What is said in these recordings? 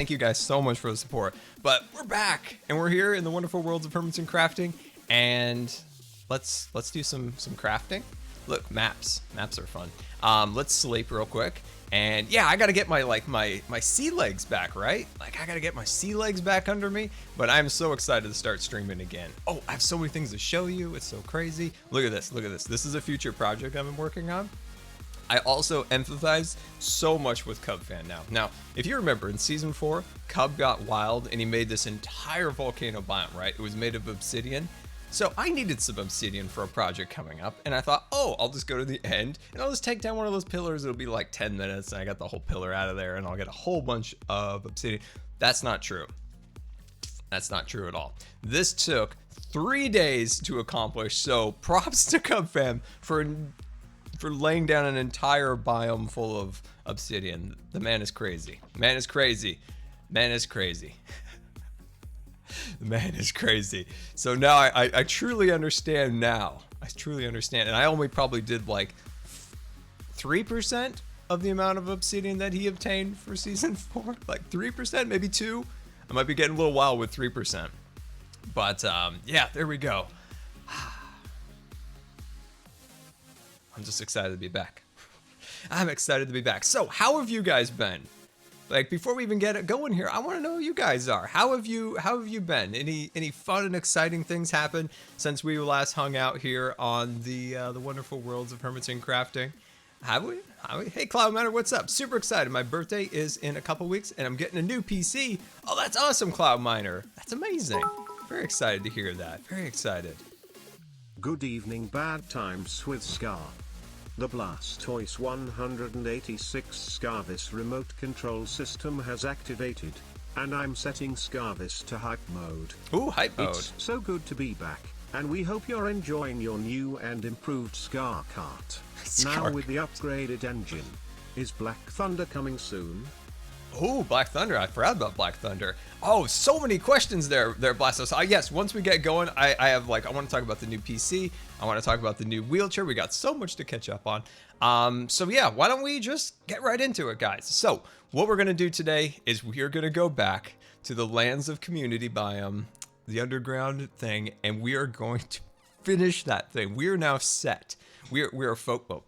Thank you guys so much for the support. But we're back, and we're here in the wonderful worlds of Hermits and crafting, and let's do some crafting. Look, maps are fun. Let's sleep real quick. And yeah, I gotta get my sea legs back, right? Like I gotta get my sea legs back under me, but I'm so excited to start streaming again. Oh, I have so many things to show you. It's so crazy. Look at this, look at this. This is a future project I've been working on. I also empathize so much with Cub Fan now. Now, if you remember in season 4, Cub got wild and he made this entire volcano biome, right? It was made of obsidian. So I needed some obsidian for a project coming up, and I thought, oh, I'll just go to the end and I'll just take down one of those pillars. It'll be like 10 minutes and I got the whole pillar out of there and I'll get a whole bunch of obsidian. That's not true. That's not true at all. This took 3 days to accomplish, so props to Cub Fam for laying down an entire biome full of obsidian. The man is crazy. Man is crazy. Man is crazy. The man is crazy. So now I truly understand now. I truly understand. And I only probably did like 3% of the amount of obsidian that he obtained for season 4. Like 3%, maybe 2. I might be getting a little wild with 3%. But yeah, there we go. I'm just excited to be back. I'm excited to be back. So how have you guys been? Like, before we even get it going here, I want to know who you guys are. How have you been? Any fun and exciting things happen since we last hung out here on the wonderful worlds of Hermits and crafting? Have we? Hey, Cloud Miner, what's up? Super excited. My birthday is in a couple weeks, and I'm getting a new PC. Oh, that's awesome, Cloud Miner. That's amazing. Very excited to hear that. Very excited. Good evening, Bad Times with Scar. The Blastoise 186 Scarvis remote control system has activated, and I'm setting Scarvis to hype mode. Ooh, hype mode. It's so good to be back, and we hope you're enjoying your new and improved Scar cart. Now with the upgraded engine. Is Black Thunder coming soon? Oh, Black Thunder. I forgot about Black Thunder. Oh, so many questions there, Blastos. Yes, once we get going, I want to talk about the new PC. I want to talk about the new wheelchair. We got so much to catch up on. So yeah, why don't we just get right into it, guys? So what we're going to do today is we're going to go back to the lands of community biome, the underground thing, and we are going to finish that thing. We are now set. We're folk boat.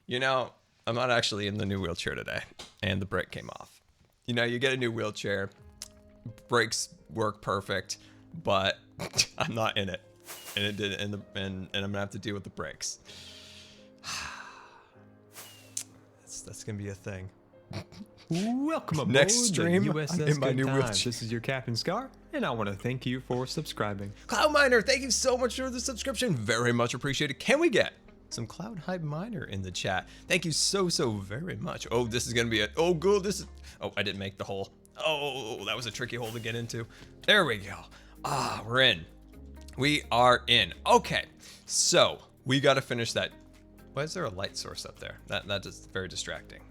You know, I'm not actually in the new wheelchair today, and the brake came off. You know, you get a new wheelchair, brakes work perfect, but I'm not in it, and it did, and I'm gonna have to deal with the brakes. That's gonna be a thing. Welcome aboard Next stream, the USS I'm in my Good new Times. wheelchair. This is your Captain Scar, and I want to thank you for subscribing. Cloud Miner, thank you so much for the subscription. Very much appreciated. Can we get some Cloud Hype Miner in the chat? Thank you so very much. Oh, this is gonna be it. Oh, good. This is. Oh, I didn't make the hole. Oh, that was a tricky hole to get into. There we go. Ah, we're in. We are in. Okay, so we got to finish that. Why is there a light source up there? That is very distracting.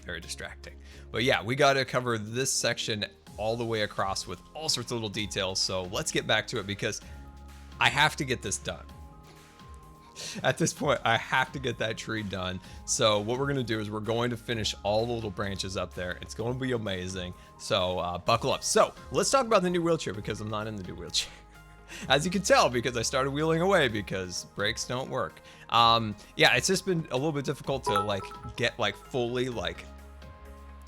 Very distracting. But yeah, we got to cover this section all the way across with all sorts of little details. So let's get back to it because I have to get this done. At this point, I have to get that tree done. So what we're going to do is we're going to finish all the little branches up there. It's going to be amazing. So buckle up. So let's talk about the new wheelchair because I'm not in the new wheelchair. As you can tell, because I started wheeling away because brakes don't work. Yeah, it's just been a little bit difficult to like get like fully like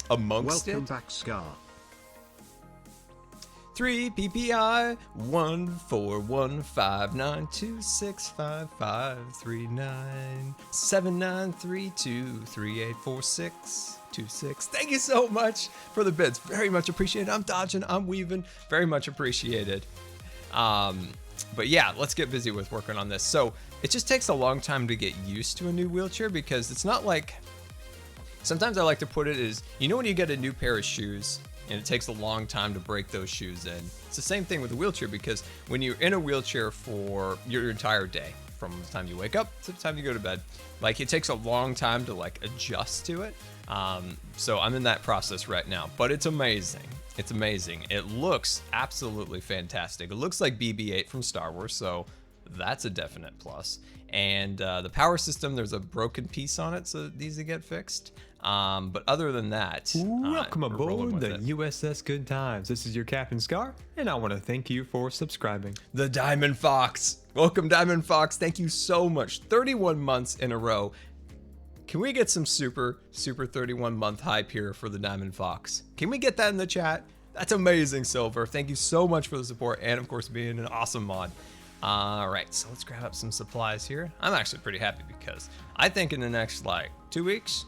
amongst Welcome it. back, Scar. 3 PPI 14155926553979323846226. Thank you so much for the bits. Very much appreciated. I'm dodging, I'm weaving. Very much appreciated. But yeah, let's get busy with working on this. So it just takes a long time to get used to a new wheelchair because it's not like, sometimes I like to put it as, you know when you get a new pair of shoes and it takes a long time to break those shoes in. It's the same thing with a wheelchair because when you're in a wheelchair for your entire day, from the time you wake up to the time you go to bed, like it takes a long time to like adjust to it. So I'm in that process right now, but it's amazing. It's amazing. It looks absolutely fantastic. It looks like BB-8 from Star Wars, so That's a definite plus. And the power system, there's a broken piece on it, so it needs to get fixed. But other than that, Welcome we're rolling aboard with the it. USS Good Times. This is your Captain Scar, and I want to thank you for subscribing. The Diamond Fox. Welcome, Diamond Fox. Thank you so much. 31 months in a row. Can we get some super 31-month hype here for the Diamond Fox? Can we get that in the chat? That's amazing, Silver. Thank you so much for the support and, of course, being an awesome mod. All right, so let's grab up some supplies here. I'm actually pretty happy because I think in the next, 2 weeks,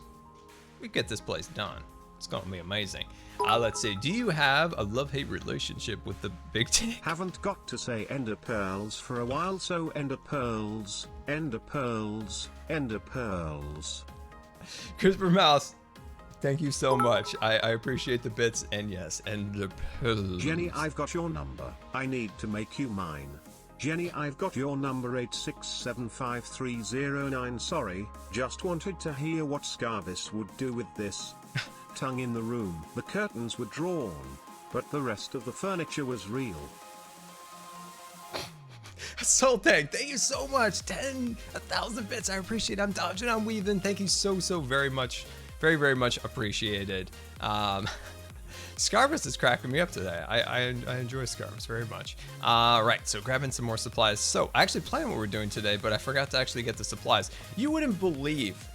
we get this place done. It's going to be amazing. Let's see. Do you have a love-hate relationship with the big T? Haven't got to say ender pearls for a while, so ender pearls, ender pearls, ender pearls. Crisper Mouse, thank you so much. I appreciate the bits, and yes, and the pearls. Jenny, I've got your number. I need to make you mine. Jenny, I've got your number 8675309. Sorry, just wanted to hear what Scarvis would do with this. Tongue in the room. The curtains were drawn, but the rest of the furniture was real. Soul Tank, thank you so much. 1,000 bits. I appreciate it. I'm dodging, I'm weaving. Thank you so very much. Very much appreciated. Scarvis is cracking me up today. I enjoy Scarvis very much. Right, so grabbing some more supplies. So I actually planned what we're doing today, but I forgot to actually get the supplies. You wouldn't believe,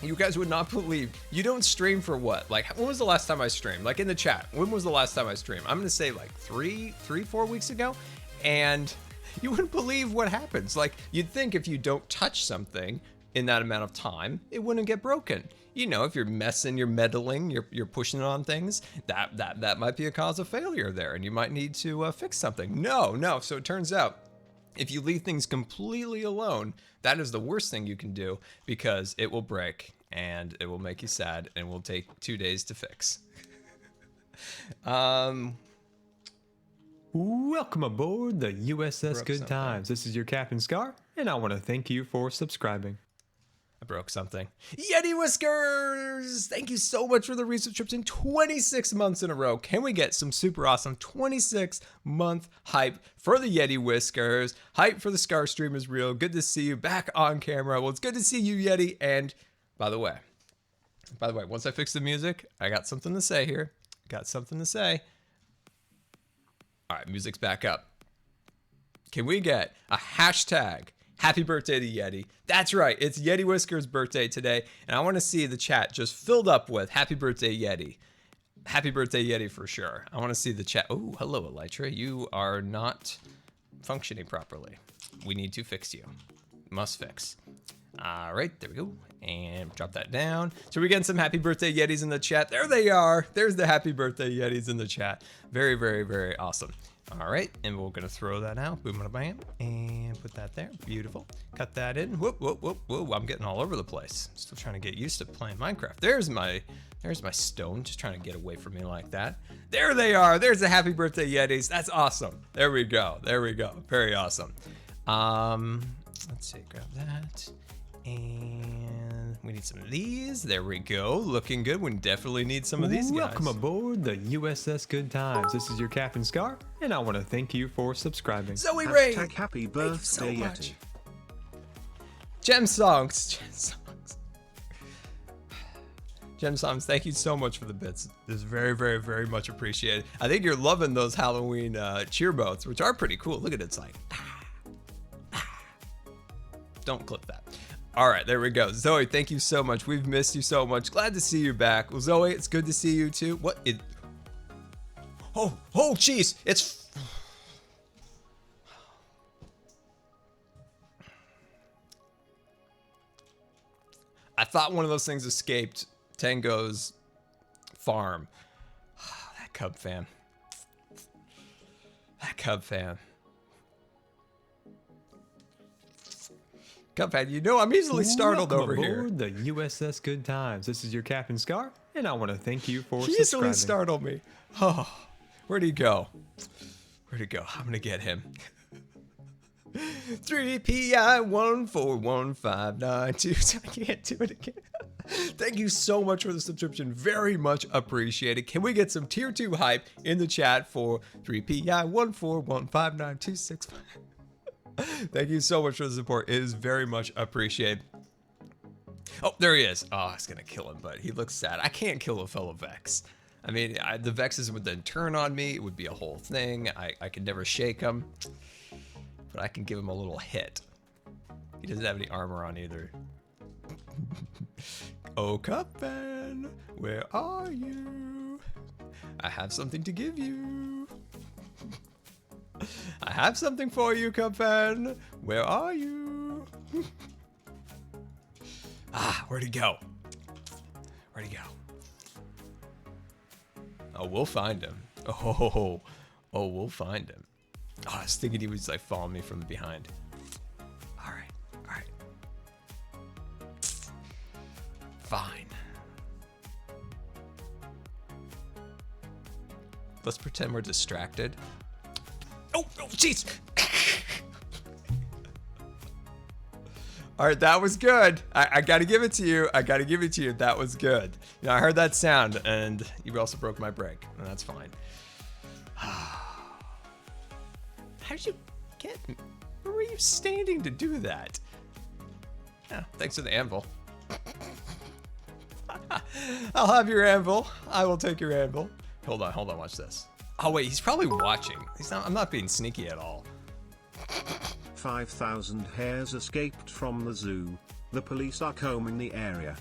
you guys would not believe, you don't stream for what? When was the last time I streamed? In the chat, when was the last time I streamed? I'm gonna say 4 weeks ago, and you wouldn't believe what happens. You'd think if you don't touch something in that amount of time, it wouldn't get broken. You know, if you're messing, you're meddling, you're pushing on things, that might be a cause of failure there, and you might need to fix something. No. So it turns out, if you leave things completely alone, that is the worst thing you can do, because it will break and it will make you sad and will take 2 days to fix. Welcome aboard the USS Good something. Times. This is your Captain Scar, and I want to thank you for subscribing. I broke something. Yeti Whiskers! Thank you so much for the resubscription. 26 months in a row. Can we get some super awesome 26-month hype for the Yeti Whiskers? Hype for the Scar stream is real. Good to see you back on camera. Well, it's good to see you, Yeti. And by the way, once I fix the music, I got something to say here. All right, music's back up. Can we get a hashtag happy birthday to Yeti? That's right, it's Yeti Whiskers' birthday today, and I want to see the chat just filled up with happy birthday Yeti. Happy birthday Yeti for sure. I want to see the chat. Oh, hello Elytra, you are not functioning properly. We need to fix you. Must fix. All right, there we go. And drop that down. So we're getting some happy birthday Yetis in the chat. There they are. There's the happy birthday Yetis in the chat. Very awesome. All right, and we're gonna throw that out. Boom, bada, bam, and put that there. Beautiful. Cut that in. Whoop. I'm getting all over the place. Still trying to get used to playing Minecraft. There's my stone. Just trying to get away from me like that. There they are. There's the happy birthday Yetis. That's awesome. There we go. Very awesome. Let's see. Grab that. And we need some of these. There we go. Looking good. We definitely need some of these guys. Welcome aboard the USS Good Times. This is your Captain Scar, and I want to thank you for subscribing. Zoe Ray. Happy birthday, so much. Yeti. Gem Songs. Thank you so much for the bits. This is very much appreciated. I think you're loving those Halloween cheer boats, which are pretty cool. Look at it. It's like, don't clip that. All right, there we go. Zoe, thank you so much. We've missed you so much. Glad to see you back. Well, Zoe, it's good to see you too. What? Oh, jeez. It's... I thought one of those things escaped Tango's farm. That Cub fan. Cuphead, you know I'm easily startled over here. Welcome aboard the USS Good Times. This is your Captain Scar, and I want to thank you for He subscribing. easily startled me. Oh, where'd he go? I'm gonna get him. 3PI14159. I can't do it again. Thank you so much for the subscription. Very much appreciated. Can we get some tier 2 hype in the chat for 3PI1415926? Thank you so much for the support. It is very much appreciated. Oh, there he is. Oh, I was going to kill him, but he looks sad. I can't kill a fellow Vex. I mean, the Vexes would then turn on me. It would be a whole thing. I could never shake him. But I can give him a little hit. He doesn't have any armor on either. Oh, Cupman, where are you? I have something to give you. I have something for you, Cupman. Where are you? Ah, where'd he go? Where'd he go? Oh, we'll find him. Oh, we'll find him. Oh, I was thinking he was like following me from behind. All right. Fine. Let's pretend we're distracted. Oh, jeez. All right, that was good. I gotta give it to you. That was good. You know, I heard that sound, and you also broke my brake, and that's fine. How did you get? Where were you standing to do that? Yeah, thanks for the anvil. I'll have your anvil. I will take your anvil. Hold on, watch this. Oh wait, he's probably watching. I'm not being sneaky at all. 5,000 hares escaped from the zoo. The police are combing the area.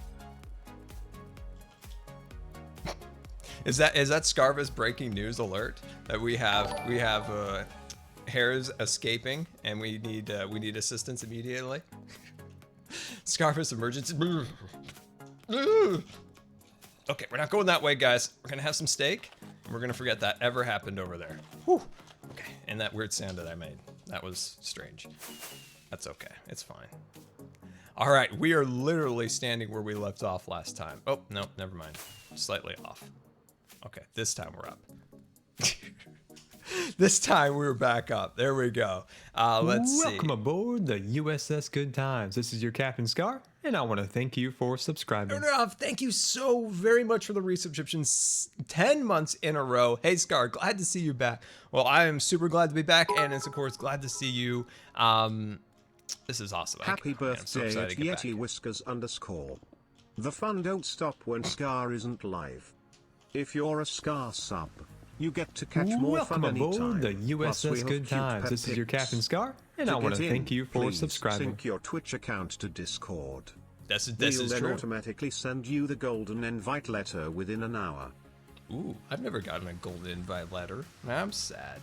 Is that Scarva's breaking news alert that we have hares escaping and we need assistance immediately? Scarva's emergency. Okay, we're not going that way, guys. We're gonna have some steak and we're gonna forget that ever happened over there. Whew. Okay, and that weird sound that I made. That was strange. That's okay. It's fine. All right, we are literally standing where we left off last time. Oh, no, never mind. Slightly off. Okay, this time we're up. This time we're back up. There we go. Let's see. Welcome aboard the USS Good Times. This is your Captain Scar, and I want to thank you for subscribing. Thank you so very much for the resubscriptions 10 months in a row. Hey, Scar, glad to see you back. Well, I am super glad to be back, and it's, of course, glad to see you. This is awesome. Happy birthday at Yeti Whiskers _. The fun don't stop when Scar isn't live. If you're a Scar sub, you get to catch more Welcome fun aboard anytime. the USS Good Times. This is your Captain Scar, and I want to thank you for subscribing. Sync your Twitch account to Discord. This We'll is then true. automatically send you the golden invite letter within an hour. Ooh, I've never gotten a golden invite letter. I'm sad.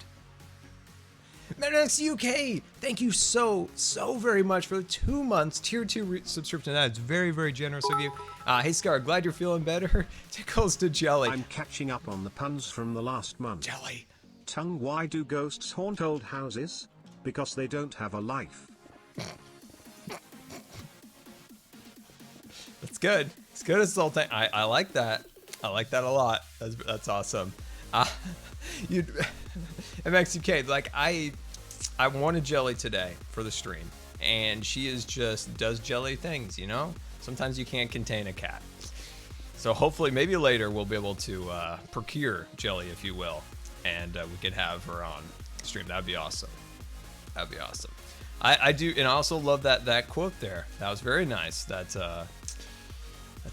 Menax UK, thank you so very much for the 2 months tier 2 subscription. That is very, very generous of you. Hey Scar, glad you're feeling better. Tickles to Jelly. I'm catching up on the puns from the last month. Jelly. Tongue, why do ghosts haunt old houses? Because they don't have a life. That's good. It's good as Sultan. I like that. I like that a lot. That's awesome. MXUK, like I wanted Jelly today for the stream, and she is just does jelly things, you know? Sometimes you can't contain a cat. So hopefully maybe later we'll be able to procure Jelly, if you will, and we could have her on stream. That'd be awesome. That'd be awesome. I do, and I also love that quote there. That was very nice. That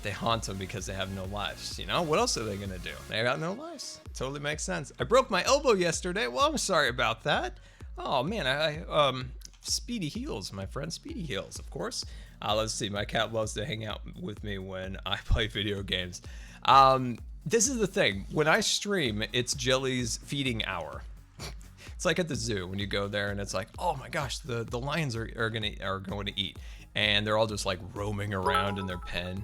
they haunt them because they have no lives. You know, what else are they gonna do? They got no lives. Totally makes sense. I broke my elbow yesterday. Well, I'm sorry about that. Oh man, Speedy Heals, my friend Speedy Heals, of course. Let's see, my cat loves to hang out with me when I play video games. This is the thing, when I stream, it's Jelly's feeding hour. It's like at the zoo when you go there and it's like, oh my gosh, the lions are going to eat, and they're all just like roaming around in their pen,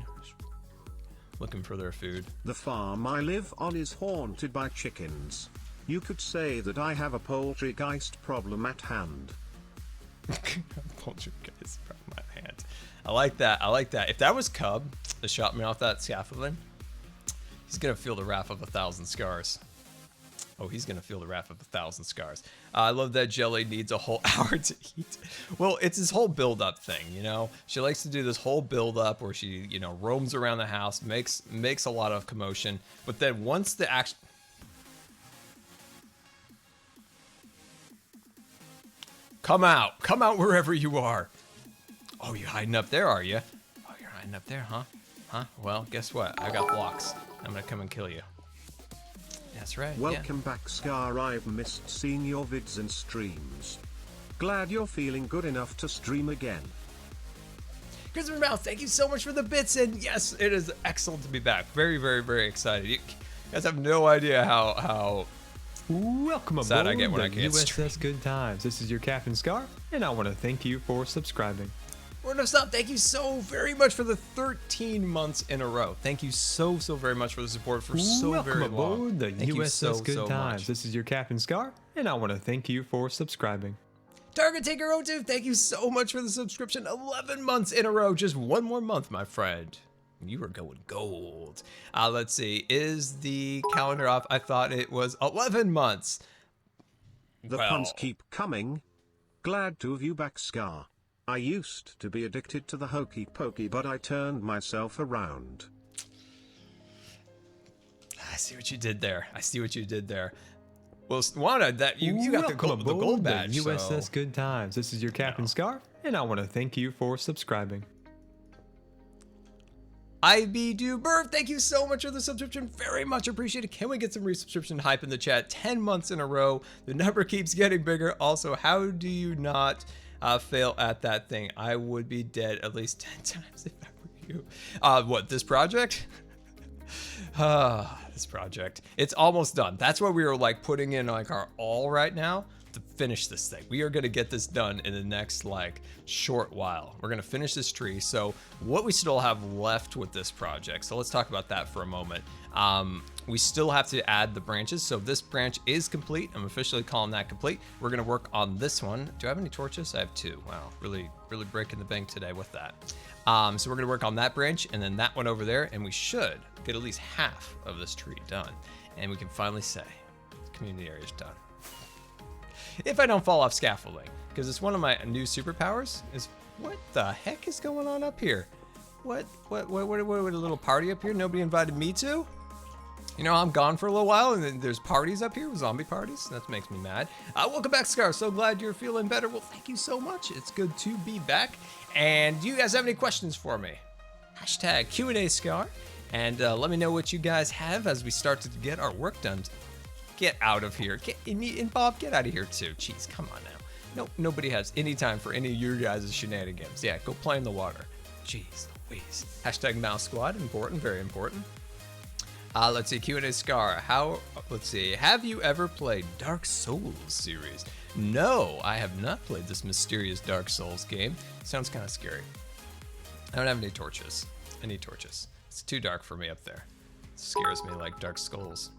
looking for their food. The farm I live on is haunted by chickens. You could say that I have a poltergeist problem at hand. Poltergeist problem at hand. I like that. I like that. If that was Cub that shot me off that scaffolding, he's gonna feel the wrath of 1,000 scars. Oh, he's gonna feel the wrath of 1,000 scars. I love that Jelly needs a whole hour to eat. Well, it's this whole build-up thing, you know. She likes to do this whole build-up where she, you know, roams around the house, makes a lot of commotion, but then once the action. Come out. Come out wherever you are. Oh, you're hiding up there, are you? Oh, you're hiding up there, huh? Huh? Well, guess what? I got blocks. I'm gonna come and kill you. That's right. Welcome back, Scar. I've missed seeing your vids and streams. Glad you're feeling good enough to stream again. Christopher Mouse, thank you so much for the bits, and yes, it is excellent to be back. Very, very, very excited. You guys have no idea how Welcome aboard sad I get when I the can't USS Good Times. This is your Captain Scar, and I want to thank you for subscribing. Word of stop, thank you so very much for the 13 months in a row. Thank you so very much for the support for so very long. Welcome aboard the Thank you USS Good so Times. much. This is your Captain Scar, and I want to thank you for subscribing. Target Taker 02, thank you so much for the subscription. 11 months in a row, just one more month, my friend. You are going gold. Let's see, is the calendar off? I thought it was 11 months. The puns keep coming. Glad to have you back, Scar. I used to be addicted to the hokey pokey, but I turned myself around. I see what you did there. I see what you did there. Well, Wanda, that you got the gold badge. The USS So. Good Times. This is your Captain Scar, and I want to thank you for subscribing. IB Duber, thank you so much for the subscription. Very much appreciated. Can we get some resubscription hype in the chat? 10 months in a row. The number keeps getting bigger. Also, how do you not fail at that thing? I would be dead at least 10 times if I were you. What, this project? This project. It's almost done. That's why we are like putting in like our all right now to finish this thing. We are going to get this done in the next like short while. We're going to finish this tree. So what we still have left with this project. So let's talk about that for a moment. We still have to add the branches. So this branch is complete. I'm officially calling that complete. We're going to work on this one. Do I have any torches? I have 2. Wow. Really breaking the bank today with that. So we're going to work on that branch and then that one over there. And we should get at least half of this tree done. And we can finally say the community area is done. If I don't fall off scaffolding, because it's one of my new superpowers, is what the heck is going on up here? What a little party up here nobody invited me to? You know, I'm gone for a little while and then there's parties up here, zombie parties. That makes me mad. Welcome back, Scar. So glad you're feeling better. Well, thank you so much. It's good to be back. And do you guys have any questions for me? Hashtag Q&A Scar. And let me know what you guys have as we start to get our work done. Get out of here. And Bob, get out of here too. Jeez, come on now. Nope, nobody has any time for any of your guys' shenanigans. Yeah, go play in the water. Jeez Louise. Hashtag Mouse Squad. Important, very important. Let's see, Q&A Scar. Let's see, have you ever played Dark Souls series? No, I have not played this mysterious Dark Souls game. Sounds kind of scary. I don't have any torches. I need torches. It's too dark for me up there. It scares me like Dark Skulls.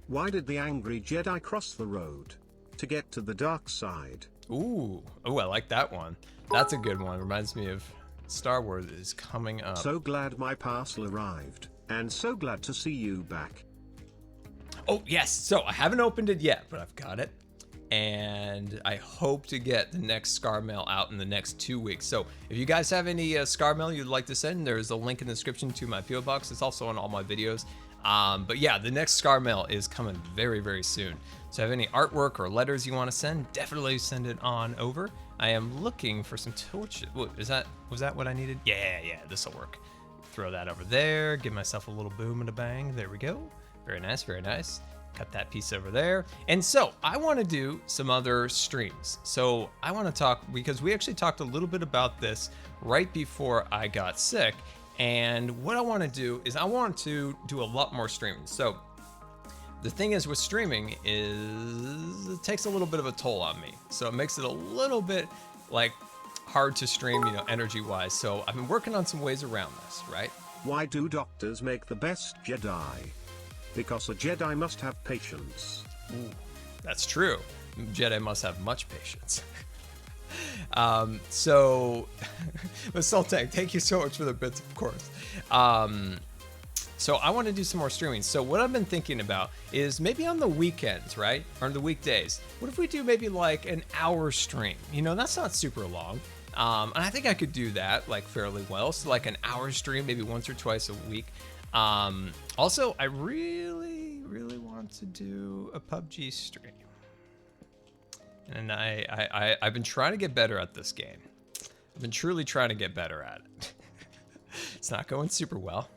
Why did the angry Jedi cross the road? To get to the dark side. Ooh, I like that one. That's a good one. Reminds me of Star Wars is coming up. So glad my parcel arrived, and so glad to see you back. Oh, yes. So I haven't opened it yet, but I've got it. And I hope to get the next Scar Mail out in the next 2 weeks. So if you guys have any Scar Mail you'd like to send, there's a link in the description to my PO box. It's also on all my videos. But yeah, the next Scar Mail is coming very soon. So if you have any artwork or letters you want to send, definitely send it on over. I am looking for some torches. Was that what I needed? Yeah, this will work. Throw that over there, give myself a little boom and a bang. There we go. Very nice, very nice. Cut that piece over there. And so I want to do some other streams. So I want to talk, because we actually talked a little bit about this right before I got sick. And what I want to do is I want to do a lot more streaming. So the thing is with streaming is it takes a little bit of a toll on me. So it makes it a little bit like hard to stream, you know, energy wise. So I've been working on some ways around this, right? Why do doctors make the best Jedi? Because a Jedi must have patience. Ooh, that's true. Jedi must have much patience. So Sultan, thank you so much for the bits, of course. So I want to do some more streaming. So what I've been thinking about is maybe on the weekends, right? Or on the weekdays. What if we do maybe like an hour stream? You know, that's not super long. And I think I could do that like fairly well. So like an hour stream, maybe once or twice a week. Also, I really want to do a PUBG stream. And I've been trying to get better at this game. I've been truly trying to get better at it. It's not going super well.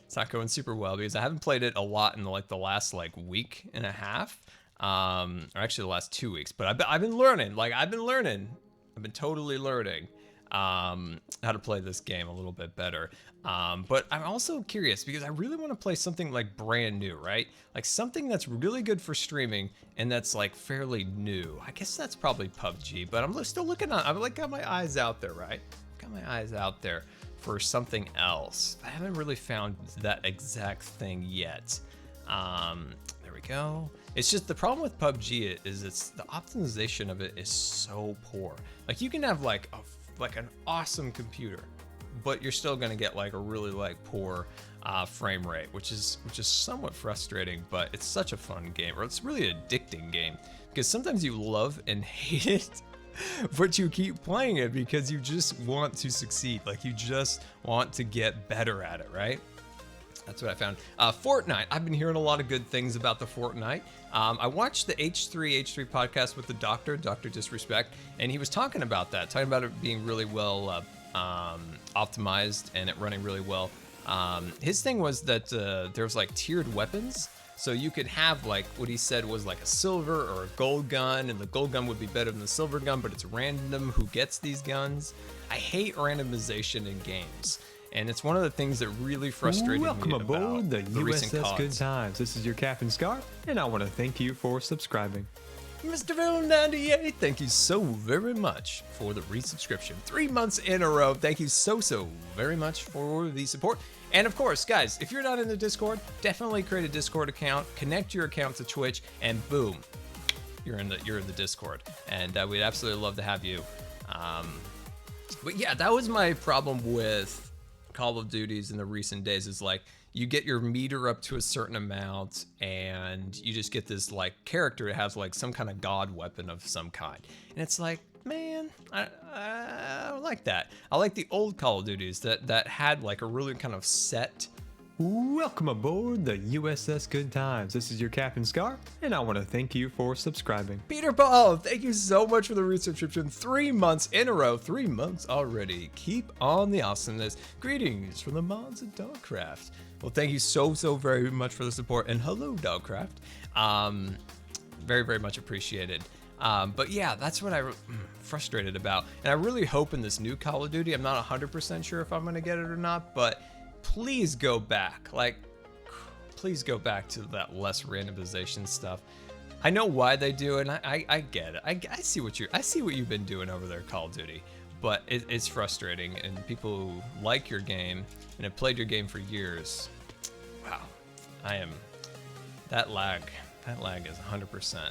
It's not going super well because I haven't played it a lot in the last week and a half, or actually the last 2 weeks. But I've been learning. I've been totally learning how to play this game a little bit better. But I'm also curious because I really want to play something brand new, right? Something that's really good for streaming and that's fairly new. I guess that's probably PUBG, but I'm still looking on. I've got my eyes out there, right? Got my eyes out there for something else. I haven't really found that exact thing yet. There we go. It's just the problem with PUBG is the optimization of it is so poor. You can have an awesome computer, but you're still gonna get a really poor frame rate, which is somewhat frustrating. But it's such a fun game, or it's really an addicting game because sometimes you love and hate it, but you keep playing it because you just want to succeed. You just want to get better at it, right? That's what I found. Fortnite. I've been hearing a lot of good things about the Fortnite. I watched the H3 podcast with the Dr. Disrespect, and he was talking about it being really well optimized and it running really well. His thing was that there's tiered weapons. So you could have what he said was a silver or a gold gun, and the gold gun would be better than the silver gun, but it's random who gets these guns. I hate randomization in games. And it's one of the things that really frustrated Welcome me aboard about the recent USS CODs. Good Times. This is your Captain Scar, and I want to thank you for subscribing. Mr. Villain 98, thank you so very much for the resubscription. 3 months in a row. Thank you so very much for the support. And of course, guys, if you're not in the Discord, definitely create a Discord account, connect your account to Twitch, and boom, you're in the Discord. And we'd absolutely love to have you. But yeah, that was my problem with Call of Duties in the recent days is you get your meter up to a certain amount and you just get this character that has some kind of god weapon of some kind. And it's man, I don't like that. I like the old Call of Duties that had a really kind of set. Welcome aboard the USS Good Times. This is your Captain Scar, and I want to thank you for subscribing. Peter Paul, thank you so much for the resubscription. 3 months in a row, 3 months already. Keep on the awesomeness. Greetings from the mods of Dogcraft. Well, thank you so very much for the support, and hello, Dogcraft. Very much appreciated. But yeah, that's what I'm frustrated about. And I really hope in this new Call of Duty, I'm not 100% sure if I'm going to get it or not, but please go back. Please go back to that less randomization stuff. I know why they do it, and I get it. I see what you've been doing over there, Call of Duty. But it's frustrating, and people who like your game and have played your game for years, wow, that lag is 100%.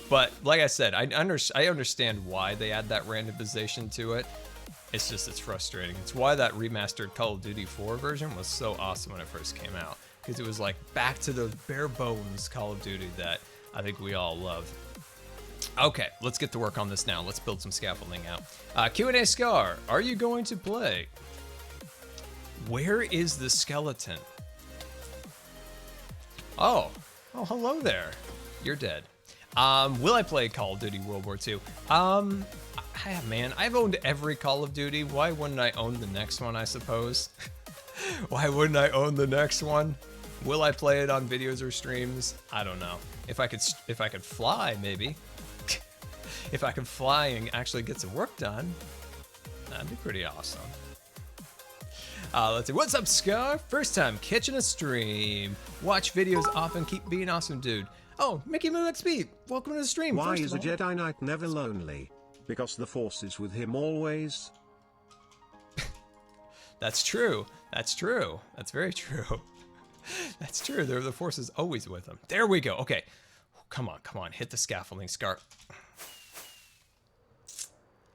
But like I said, I understand why they add that randomization to it. It's frustrating. It's why that remastered Call of Duty 4 version was so awesome when it first came out, because it was back to those bare bones Call of Duty that I think we all love. Okay, let's get to work on this now. Let's build some scaffolding out. Q&A Scar, are you going to play? Where is the skeleton? Oh, hello there. You're dead. Will I play Call of Duty World War II? Man, I've owned every Call of Duty. Why wouldn't I own the next one, I suppose? Why wouldn't I own the next one? Will I play it on videos or streams? I don't know. If I could fly, maybe. If I could fly and actually get some work done, that'd be pretty awesome. Let's see. What's up, Scar? First time catching a stream. Watch videos often. Keep being awesome, dude. Oh, Mickey Moon XP. Welcome to the stream. Why is a Jedi Knight never lonely? Because the Force is with him always. That's true. That's true. That's very true. That's true. The Force is always with him. There we go. Okay. Come on. Hit the scaffolding, Scar.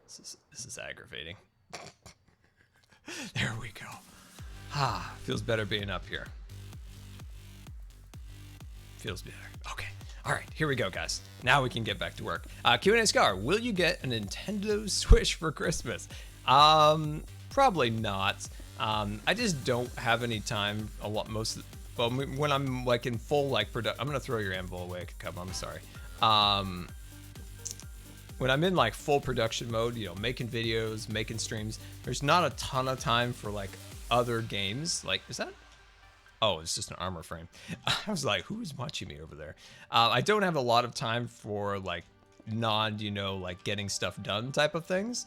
This is aggravating. There we go. Feels better being up here. Feels better. Okay. All right, here we go, guys. Now we can get back to work. Q&A Scar, will you get a Nintendo Switch for Christmas? Probably not. I just don't have any time. When I'm in full production. I'm gonna throw your anvil away. Come, I'm sorry. when I'm in like full production mode, you know, making videos, making streams, there's not a ton of time for like other games. Like, is that? Oh, it's just an armor frame. I was like, who is watching me over there? I don't have a lot of time for like you know, like getting stuff done type of things.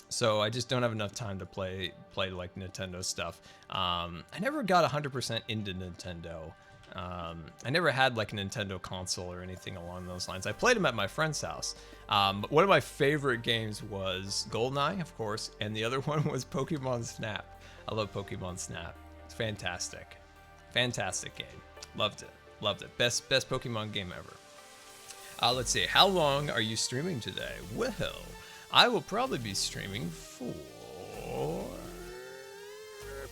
So I just don't have enough time to play like Nintendo stuff. I never got 100% into Nintendo. I never had like a Nintendo console or anything along those lines. I played them at my friend's house. But one of my favorite games was GoldenEye, of course, and the other one was Pokemon Snap. I love Pokemon Snap. It's fantastic. Fantastic game. Loved it. Loved it. Best Pokemon game ever. Let's see. How long are you streaming today? Well, I will probably be streaming for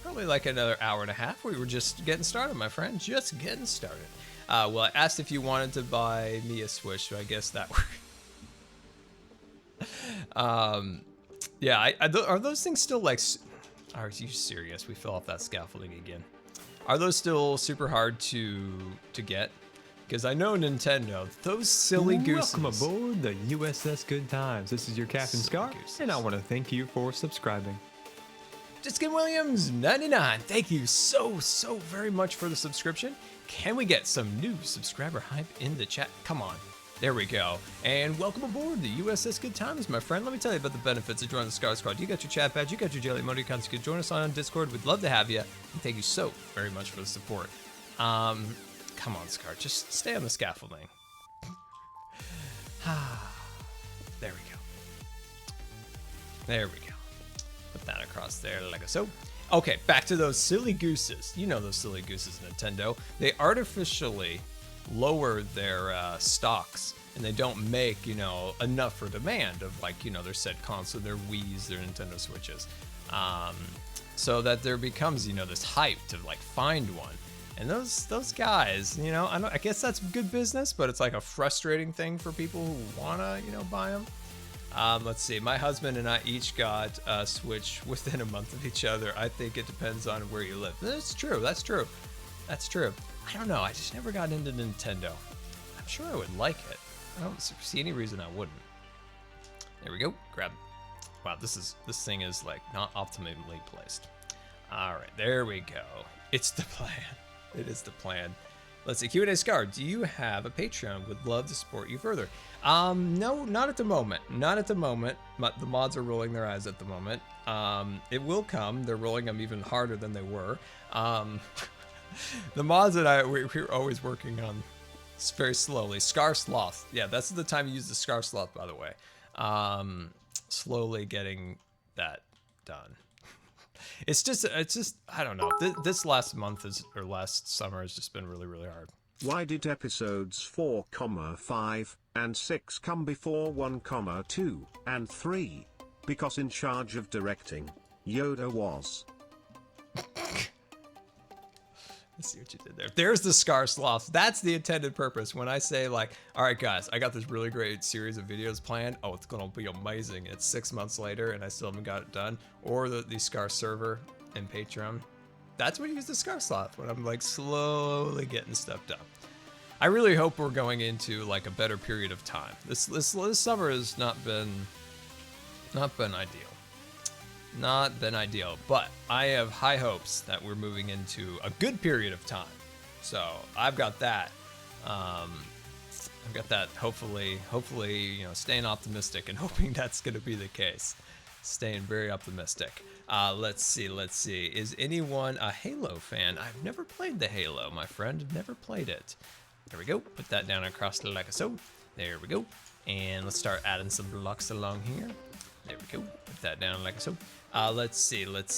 probably like another hour and a half. We were just getting started, my friend. Just getting started. Well, I asked if you wanted to buy me a Switch, so I guess that worked. Yeah, are those things still like... Are you serious? We fell off that scaffolding again. Are those still super hard to get? Because I know Nintendo, those silly gooses. Welcome aboard the USS Good Times. This is your Captain Scar, and I want to thank you for subscribing. Jitskin Williams 99, thank you so very much for the subscription. Can we get some new subscriber hype in the chat? Come on. There we go. And welcome aboard the USS Good Times, my friend. Let me tell you about the benefits of joining the Scar Squad. You got your chat badge, you got your daily emoticons. You can join us on Discord. We'd love to have you. And thank you so very much for the support. Come on, Scar. Just stay on the scaffolding. There we go. There we go. Put that across there like so. Okay, back to those silly gooses. You know those silly gooses, Nintendo. They artificially lower their stocks, and they don't make, you know, enough for demand of, like, you know, their said console, their Wii's, their Nintendo Switches, so that there becomes, you know, this hype to like find one. And those guys, you know, I guess that's good business, but it's like a frustrating thing for people who wanna, you know, buy them. Let's see. My husband and I each got a Switch within a month of each other. I think it depends on where you live. That's true. That's true. That's true. I don't know. I just never got into Nintendo. I'm sure I would like it. I don't see any reason I wouldn't. There we go. Grab. Wow, this thing is like not optimally placed. All right, there we go. It's the plan. It is the plan. Let's see. Q&A Scar, do you have a Patreon? Would love to support you further. No, not at the moment. Not at the moment. The mods are rolling their eyes at the moment. It will come. They're rolling them even harder than they were. The mods that we're always working on very slowly. Scar Sloth. Yeah, that's the time you use the Scar Sloth, by the way. Slowly getting that done. It's just, I don't know. This last month or last summer has just been really, really hard. Why did episodes 4, 5, and 6 come before 1, 2, and 3? Because in charge of directing, Yoda was. See what you did there. There's the Scar Sloth. That's the intended purpose. When I say like, all right, guys, I got this really great series of videos planned. Oh, it's going to be amazing. It's 6 months later and I still haven't got it done. Or the Scar server and Patreon. That's when you use the Scar Sloth, when I'm like slowly getting stuff done. I really hope we're going into like a better period of time. This summer has not been ideal. Not been ideal, but I have high hopes that we're moving into a good period of time. So I've got that. Hopefully, you know, staying optimistic and hoping that's going to be the case. Staying very optimistic. Let's see. Is anyone a Halo fan? I've never played the Halo, my friend. I've never played it. There we go. Put that down across like so. There we go. And let's start adding some blocks along here. There we go. Put that down like so. Let's see. Let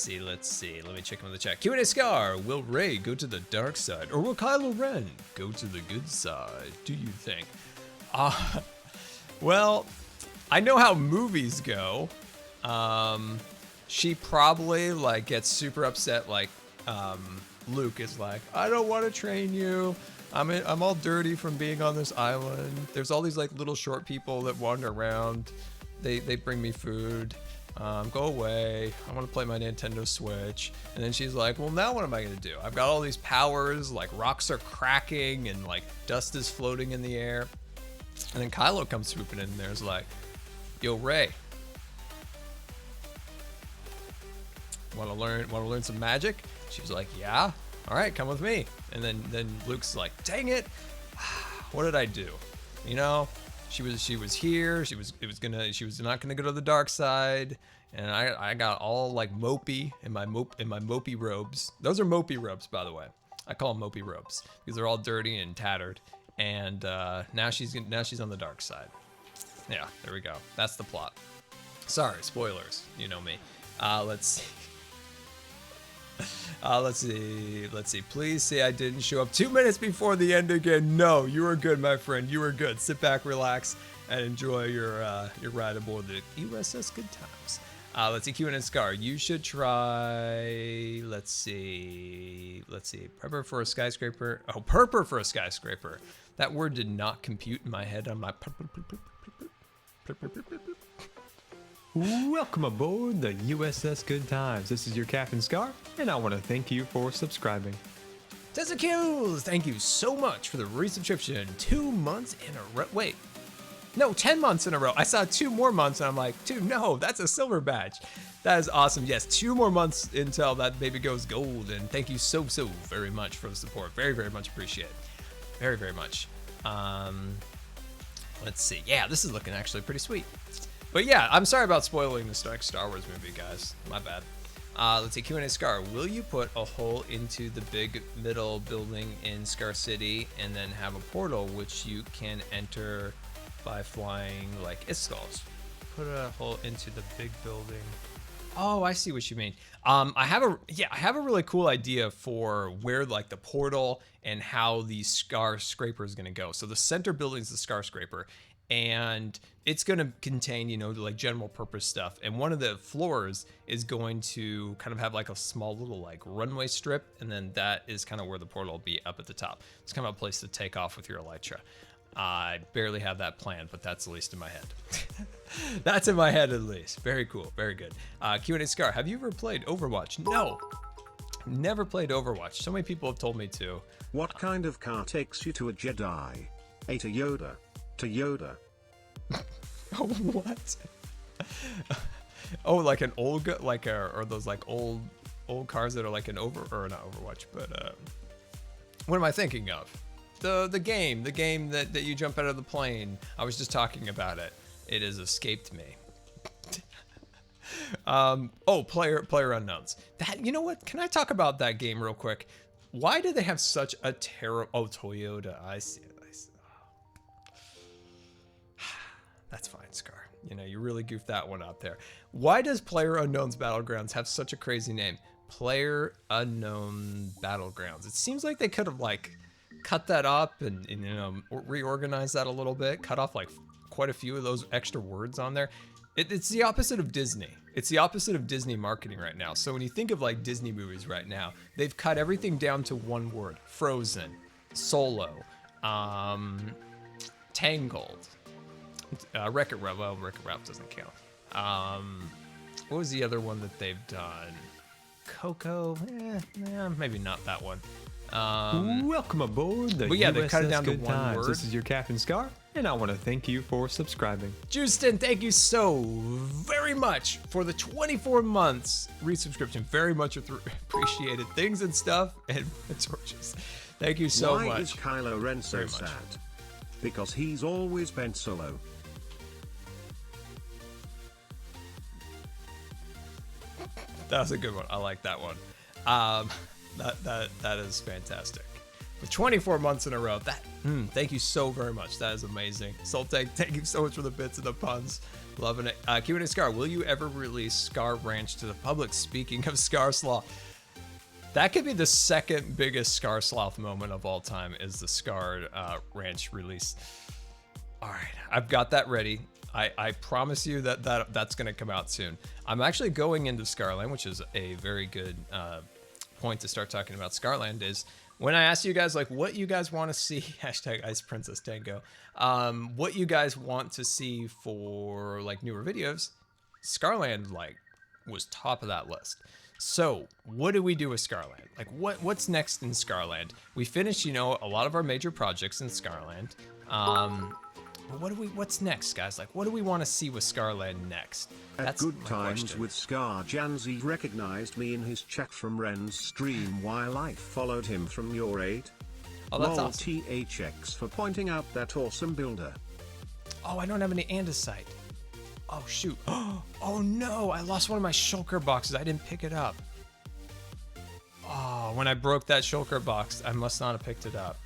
me check in the chat. Q&A Scar, will Rey go to the dark side, or will Kylo Ren go to the good side, do you think? Well, I know how movies go. She probably like gets super upset, like Luke is like, I don't want to train you. I'm all dirty from being on this island. There's all these like little short people that wander around. They bring me food. Go away. I want to play my Nintendo Switch. And then she's like, well, now what am I going to do? I've got all these powers, like rocks are cracking and like dust is floating in the air. And then Kylo comes swooping in there, is like, "Yo, Rey, wanna learn some magic?" She was like, "Yeah, all right, come with me." And then Luke's like, "Dang it, what did I do?" You know, she was here. She was not gonna go to the dark side, and I got all like mopey in my mopey robes. Those are mopey robes, by the way. I call them mopey robes because they're all dirty and tattered. And now she's on the dark side. Yeah, there we go. That's the plot. Sorry, spoilers. You know me. Let's see. Let's see. Please say I didn't show up 2 minutes before the end again. No, you were good, my friend. You were good. Sit back, relax, and enjoy your ride aboard the USS Good Times. Let's see. Q&A Scar. You should try. Let's see. Prepper for a skyscraper. Oh, purper for a skyscraper. That word did not compute in my head on my. Welcome aboard the USS Good Times. This is your Captain Scar, and I want to thank you for subscribing. Tezzacles, thank you so much for the resubscription. 2 months in a row. Wait, no, 10 months in a row. I saw 2 more months, and I'm like, dude, no, that's a silver badge. That is awesome. Yes, 2 more months until that baby goes gold, and thank you so very much for the support. Very, very much appreciate it. Very, very much. Let's see. Yeah, this is looking actually pretty sweet. But yeah, I'm sorry about spoiling the next Star Wars movie, guys. My bad. Let's see, Q&A Scar. Will you put a hole into the big middle building in Scar City and then have a portal which you can enter by flying like Iskalls? Put a hole into the big building. Oh, I see what you mean. I have a really cool idea for where like the portal and how the Scar Scraper is going to go. So the center building is the Scar Scraper, and it's going to contain, you know, like general purpose stuff. And one of the floors is going to kind of have like a small little like runway strip. And then that is kind of where the portal will be up at the top. It's kind of a place to take off with your Elytra. I barely have that planned, but that's at least in my head. That's in my head at least. Very cool. Very good. Q&A Scar, have you ever played Overwatch? No. Never played Overwatch. So many people have told me to. What kind of car takes you to a Jedi? A Toyota. Toyota. Oh, what? Oh, like an old, or those like old cars that are like an not Overwatch, but what am I thinking of? The game that you jump out of the plane. I was just talking about it. It has escaped me. Oh, player unknowns. That, you know what? Can I talk about that game real quick? Why do they have such a terrible? Oh, Toyota. I see it. That's fine, Scar. You know, you really goofed that one out there. Why does Player Unknown's Battlegrounds have such a crazy name? Player Unknown Battlegrounds. It seems like they could have like cut that up and you know, reorganized that a little bit. Cut off like quite a few of those extra words on there. It's the opposite of Disney. It's the opposite of Disney marketing right now. So when you think of like Disney movies right now, they've cut everything down to one word. Frozen, Solo, Tangled. Wreck-It Ralph. Well, Wreck-It Ralph doesn't count. What was the other one that they've done? Coco? Maybe not that one. Welcome aboard the but yeah, they cut it down Good to one Times. word. This is your Captain Scar, and I want to thank you for subscribing. Justin, thank you so very much for the 24 months resubscription. Very much appreciated. Things and stuff and torches. Thank you so much. Why is Kylo Ren so sad? Because he's always been solo. That was a good one. I like that one. That is fantastic. For 24 months in a row. Thank you so very much. That is amazing. Soltec, thank you so much for the bits and the puns. Loving it. Q&A Scar, will you ever release Scar Ranch to the public? Speaking of Scar Sloth, that could be the second biggest Scar Sloth moment of all time, is the Scar Ranch release. All right, I've got that ready. I promise you that's going to come out soon. I'm actually going into Scarland, which is a very good point to start talking about Scarland. Is when I asked you guys like what you guys want to see, hashtag Ice Princess Tango, what you guys want to see for like newer videos, Scarland like was top of that list. So what do we do with Scarland? Like what's next in Scarland? We finished, you know, a lot of our major projects in Scarland. But what's next, guys? Like, what do we want to see with Scarland next? At Good my Times question. with Scar, Janzi recognized me in his chat from Ren's stream while I followed him from your 8. Oh, that's Lol awesome. THX for pointing out that awesome builder. Oh, I don't have any andesite. Oh, shoot. Oh, no. I lost one of my shulker boxes. I didn't pick it up. Oh, when I broke that shulker box, I must not have picked it up.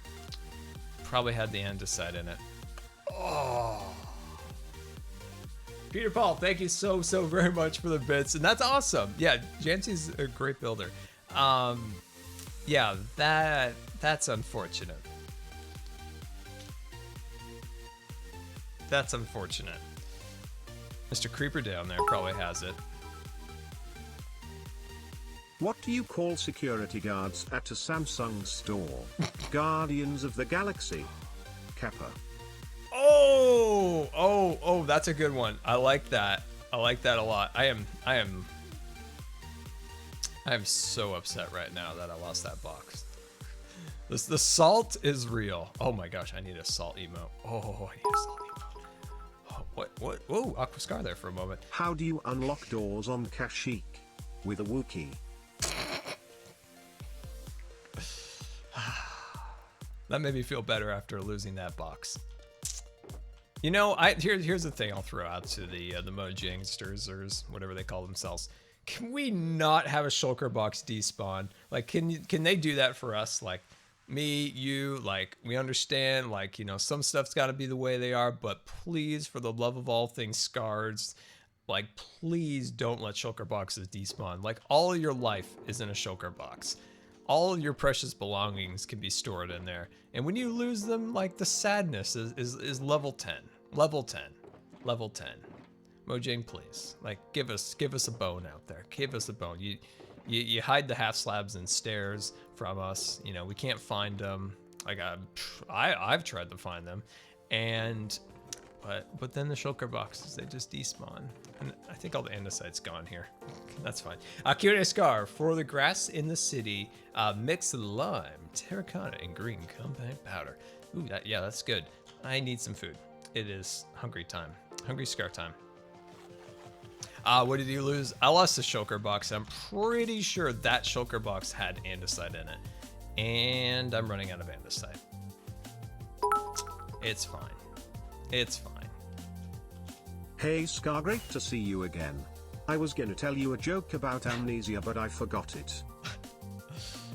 Probably had the andesite in it. Oh. Peter Paul, thank you so very much for the bits. And that's awesome. Yeah, Jancy's a great builder. Yeah, that's unfortunate. That's unfortunate. Mr. Creeper down there probably has it. What do you call security guards at a Samsung store? Guardians of the Galaxy. Kappa. Oh, that's a good one. I like that. I like that a lot. I am so upset right now that I lost that box. The salt is real. Oh my gosh, I need a salt emote. Oh, I need a salt emote. Oh, what? Whoa, Aquascar there for a moment. How do you unlock doors on Kashyyyk? With a Wookiee. That made me feel better after losing that box. You know, here's the thing I'll throw out to the Mojangsters or whatever they call themselves. Can we not have a shulker box despawn? Like, can they do that for us? Like, me, you, like, we understand, like, you know, some stuff's got to be the way they are, but please, for the love of all things Scars, like, please don't let shulker boxes despawn. Like, all of your life is in a shulker box. All of your precious belongings can be stored in there. And when you lose them, like, the sadness is level 10. Level 10. Level 10. Mojang, please. Like, give us a bone out there. Give us a bone. You hide the half slabs and stairs from us. You know, we can't find them. Like, I've tried to find them. And but then the shulker boxes, they just despawn. And I think all the andesite's gone here. That's fine. Q&A Scar, for the grass in the city, mix lime, terracotta, and green compact powder. Ooh, that's good. I need some food. It is hungry time. Hungry Scar time. What did you lose? I lost the shulker box. I'm pretty sure that shulker box had andesite in it. And I'm running out of andesite. It's fine. It's fine. Hey Scar, great to see you again. I was gonna tell you a joke about amnesia, but I forgot it.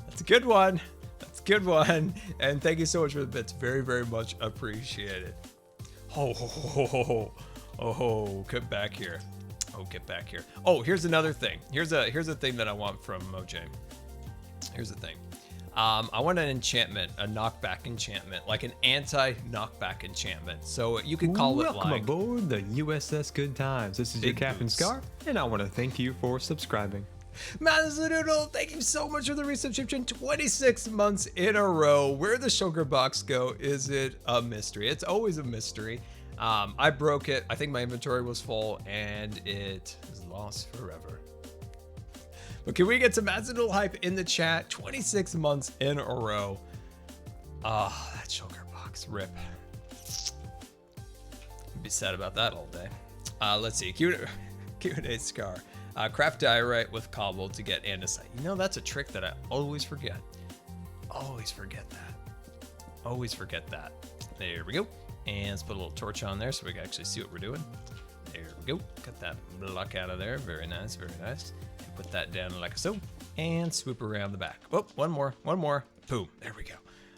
That's a good one. That's a good one. And thank you so much for the bits. Very much appreciated. Get back here. Oh, get back here. Oh, here's another thing. Here's a thing that I want from Mojang. Here's the thing. I want an enchantment, a knockback enchantment, like an anti-knockback enchantment. So you could call it like... Welcome aboard the USS Good Times. This is your Captain Scar, and I want to thank you for subscribing. Mazadoodle, thank you so much for the resubscription. 26 months in a row. Where the shulker box go? Is it a mystery? It's always a mystery. I broke it. I think my inventory was full, and it is lost forever. But can we get some Mazadoodle hype in the chat? 26 months in a row. Ah, that shulker box. Rip. I'd be sad about that all day. Let's see. Q&A Scar. Craft diorite with cobble to get andesite. You know, that's a trick that I always forget. Always forget that. Always forget that. There we go. And let's put a little torch on there so we can actually see what we're doing. There we go. Got that block out of there. Very nice, very nice. And put that down like so. And swoop around the back. Oh, one more. Boom. There we go.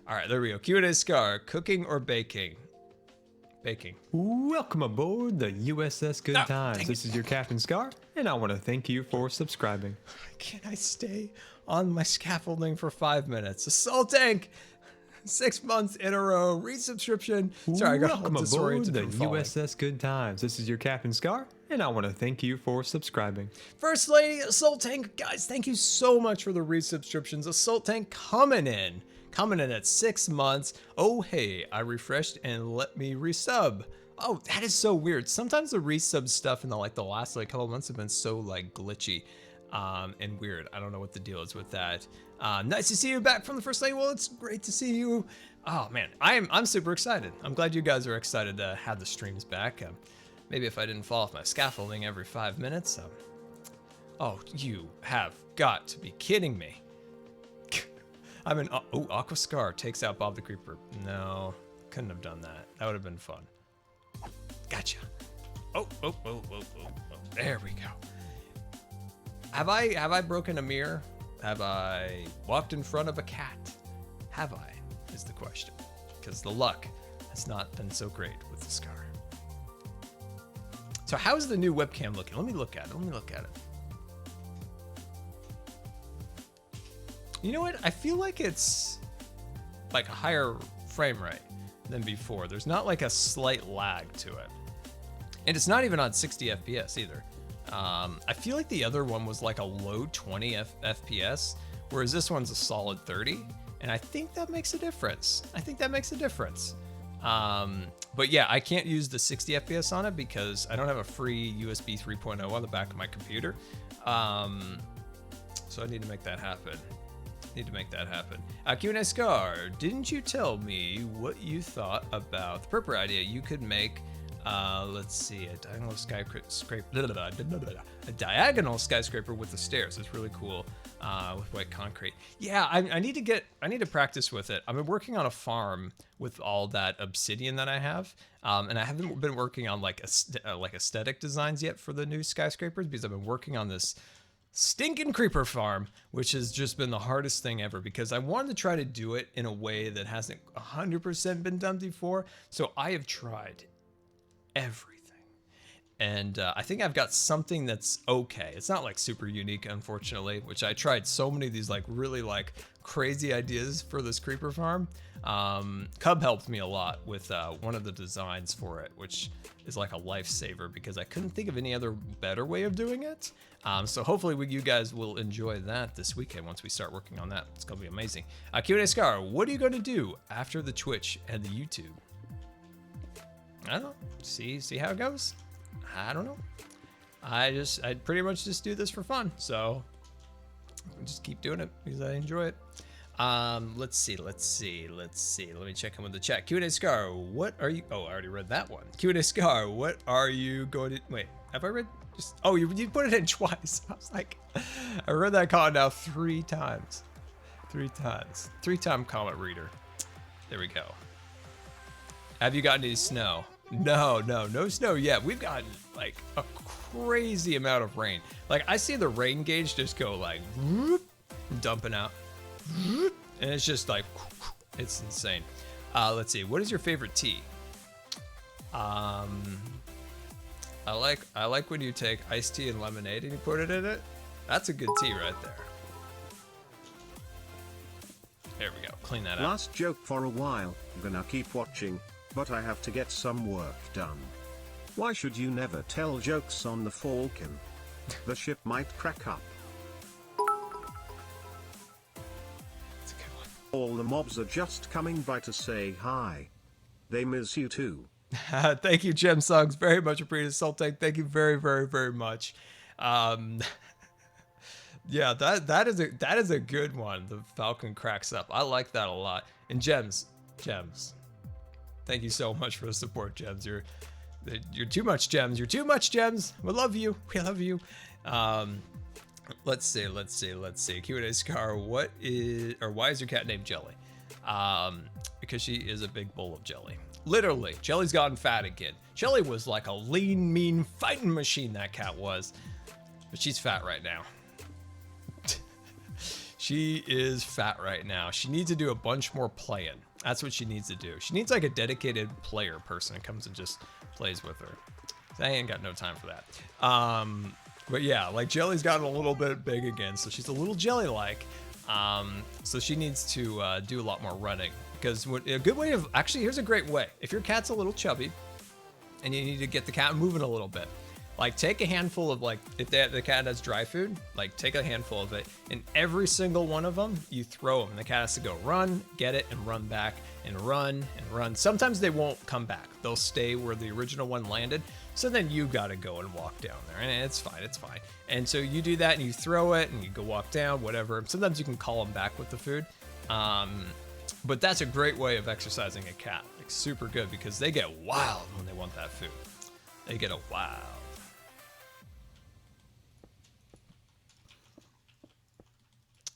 All right, there we go. Q&A Scar. Cooking or baking? Baking. Welcome aboard the USS Good Times. This is your Captain Scar, and I want to thank you for subscribing. Can I stay on my scaffolding for 5 minutes? Assault tank! 6 months in a row. Resubscription. Sorry, I got Welcome aboard the USS Good Times. This is your Captain Scar, and I want to thank you for subscribing. First Lady, Assault Tank. Guys, thank you so much for the resubscriptions. Assault Tank coming in at 6 months. Oh, hey, I refreshed and let me resub. Oh, that is so weird. Sometimes the resub stuff in the last couple months have been so glitchy. and weird. I don't know what the deal is with that. Nice to see you back from the first night. Well, it's great to see you. Oh man, I'm super excited. I'm glad you guys are excited to have the streams back. Maybe if I didn't fall off my scaffolding every 5 minutes. Oh, you have got to be kidding me. I'm in. Oh, Aquascar takes out Bob the Creeper. No, couldn't have done that. That would have been fun. Gotcha. Oh. There we go. Have I broken a mirror? Have I walked in front of a cat? Have I? Is the question. Because the luck has not been so great with the Scar. So how's the new webcam looking? Let me look at it. You know what? I feel like it's like a higher frame rate than before. There's not like a slight lag to it. And it's not even on 60 FPS either. I feel like the other one was like a low 20 FPS, whereas this one's a solid 30. And I think that makes a difference. But yeah, I can't use the 60 FPS on it because I don't have a free USB 3.0 on the back of my computer. So I need to make that happen. Q&A Scar, didn't you tell me what you thought about the purple idea? You could make, let's see, a diagonal skyscraper with the stairs. It's really cool with white concrete. Yeah, I need to practice with it. I've been working on a farm with all that obsidian that I have, and I haven't been working on like aesthetic designs yet for the new skyscrapers because I've been working on this stinking creeper farm, which has just been the hardest thing ever because I wanted to try to do it in a way that hasn't 100% been done before. So I have tried everything. And I think I've got something that's okay. It's not like super unique, unfortunately, which I tried so many of these like really like crazy ideas for this creeper farm. Cub helped me a lot with one of the designs for it, which is like a lifesaver because I couldn't think of any other better way of doing it. So hopefully you guys will enjoy that this weekend once we start working on that. It's gonna be amazing. Q&A Scar, what are you gonna do after the Twitch and the YouTube? I don't know. See how it goes. I don't know. I pretty much just do this for fun. So I just keep doing it because I enjoy it. Let's see. Let me check in with the chat. Q&A Scar, what are you? Oh, I already read that one. Q&A Scar, what are you going to? Wait, have I read? Oh, you put it in twice. I was like, I read that comment now 3 times. 3 times. 3-time comment reader. There we go. Have you gotten any snow? No snow yet. We've gotten like a crazy amount of rain. Like I see the rain gauge just go like whoop, dumping out, whoop, and it's just like it's insane. Let's see. What is your favorite tea? I like when you take iced tea and lemonade and you put it in it. That's a good tea right there. There we go. Clean that up. Last joke for a while. Gonna keep watching, but I have to get some work done. Why should you never tell jokes on the Falcon? The ship might crack up. That's a good one. All the mobs are just coming by to say hi. They miss you too. Thank you, Gem Songs. Very much appreciated. Sultan, thank you very, very, very much. Yeah, that is a good one. The Falcon cracks up. I like that a lot. And Gems. Thank you so much for the support, Gems. You're too much, Gems. You're too much, Gems. We love you. Let's see. Q&A Scar, why is your cat named Jelly? Because she is a big bowl of jelly. Literally, Jelly's gotten fat again. Jelly was like a lean, mean fighting machine, that cat was. But she's fat right now. She is fat right now. She needs to do a bunch more playing. That's what she needs to do. She needs like a dedicated player person that comes and just plays with her. I ain't got no time for that. But yeah, like Jelly's gotten a little bit big again, so she's a little jelly-like. So she needs to do a lot more running. Because a good way of, actually, here's a great way. If your cat's a little chubby and you need to get the cat moving a little bit, like take a handful of like, if the cat has dry food, like take a handful of it, and every single one of them, you throw them. The cat has to go run, get it, and run back, and run, and run. Sometimes they won't come back. They'll stay where the original one landed. So then you got to go and walk down there, and it's fine, it's fine. And so you do that, and you throw it, and you go walk down, whatever. Sometimes you can call them back with the food. But that's a great way of exercising a cat. Like, super good, because they get wild when they want that food. They get a wild.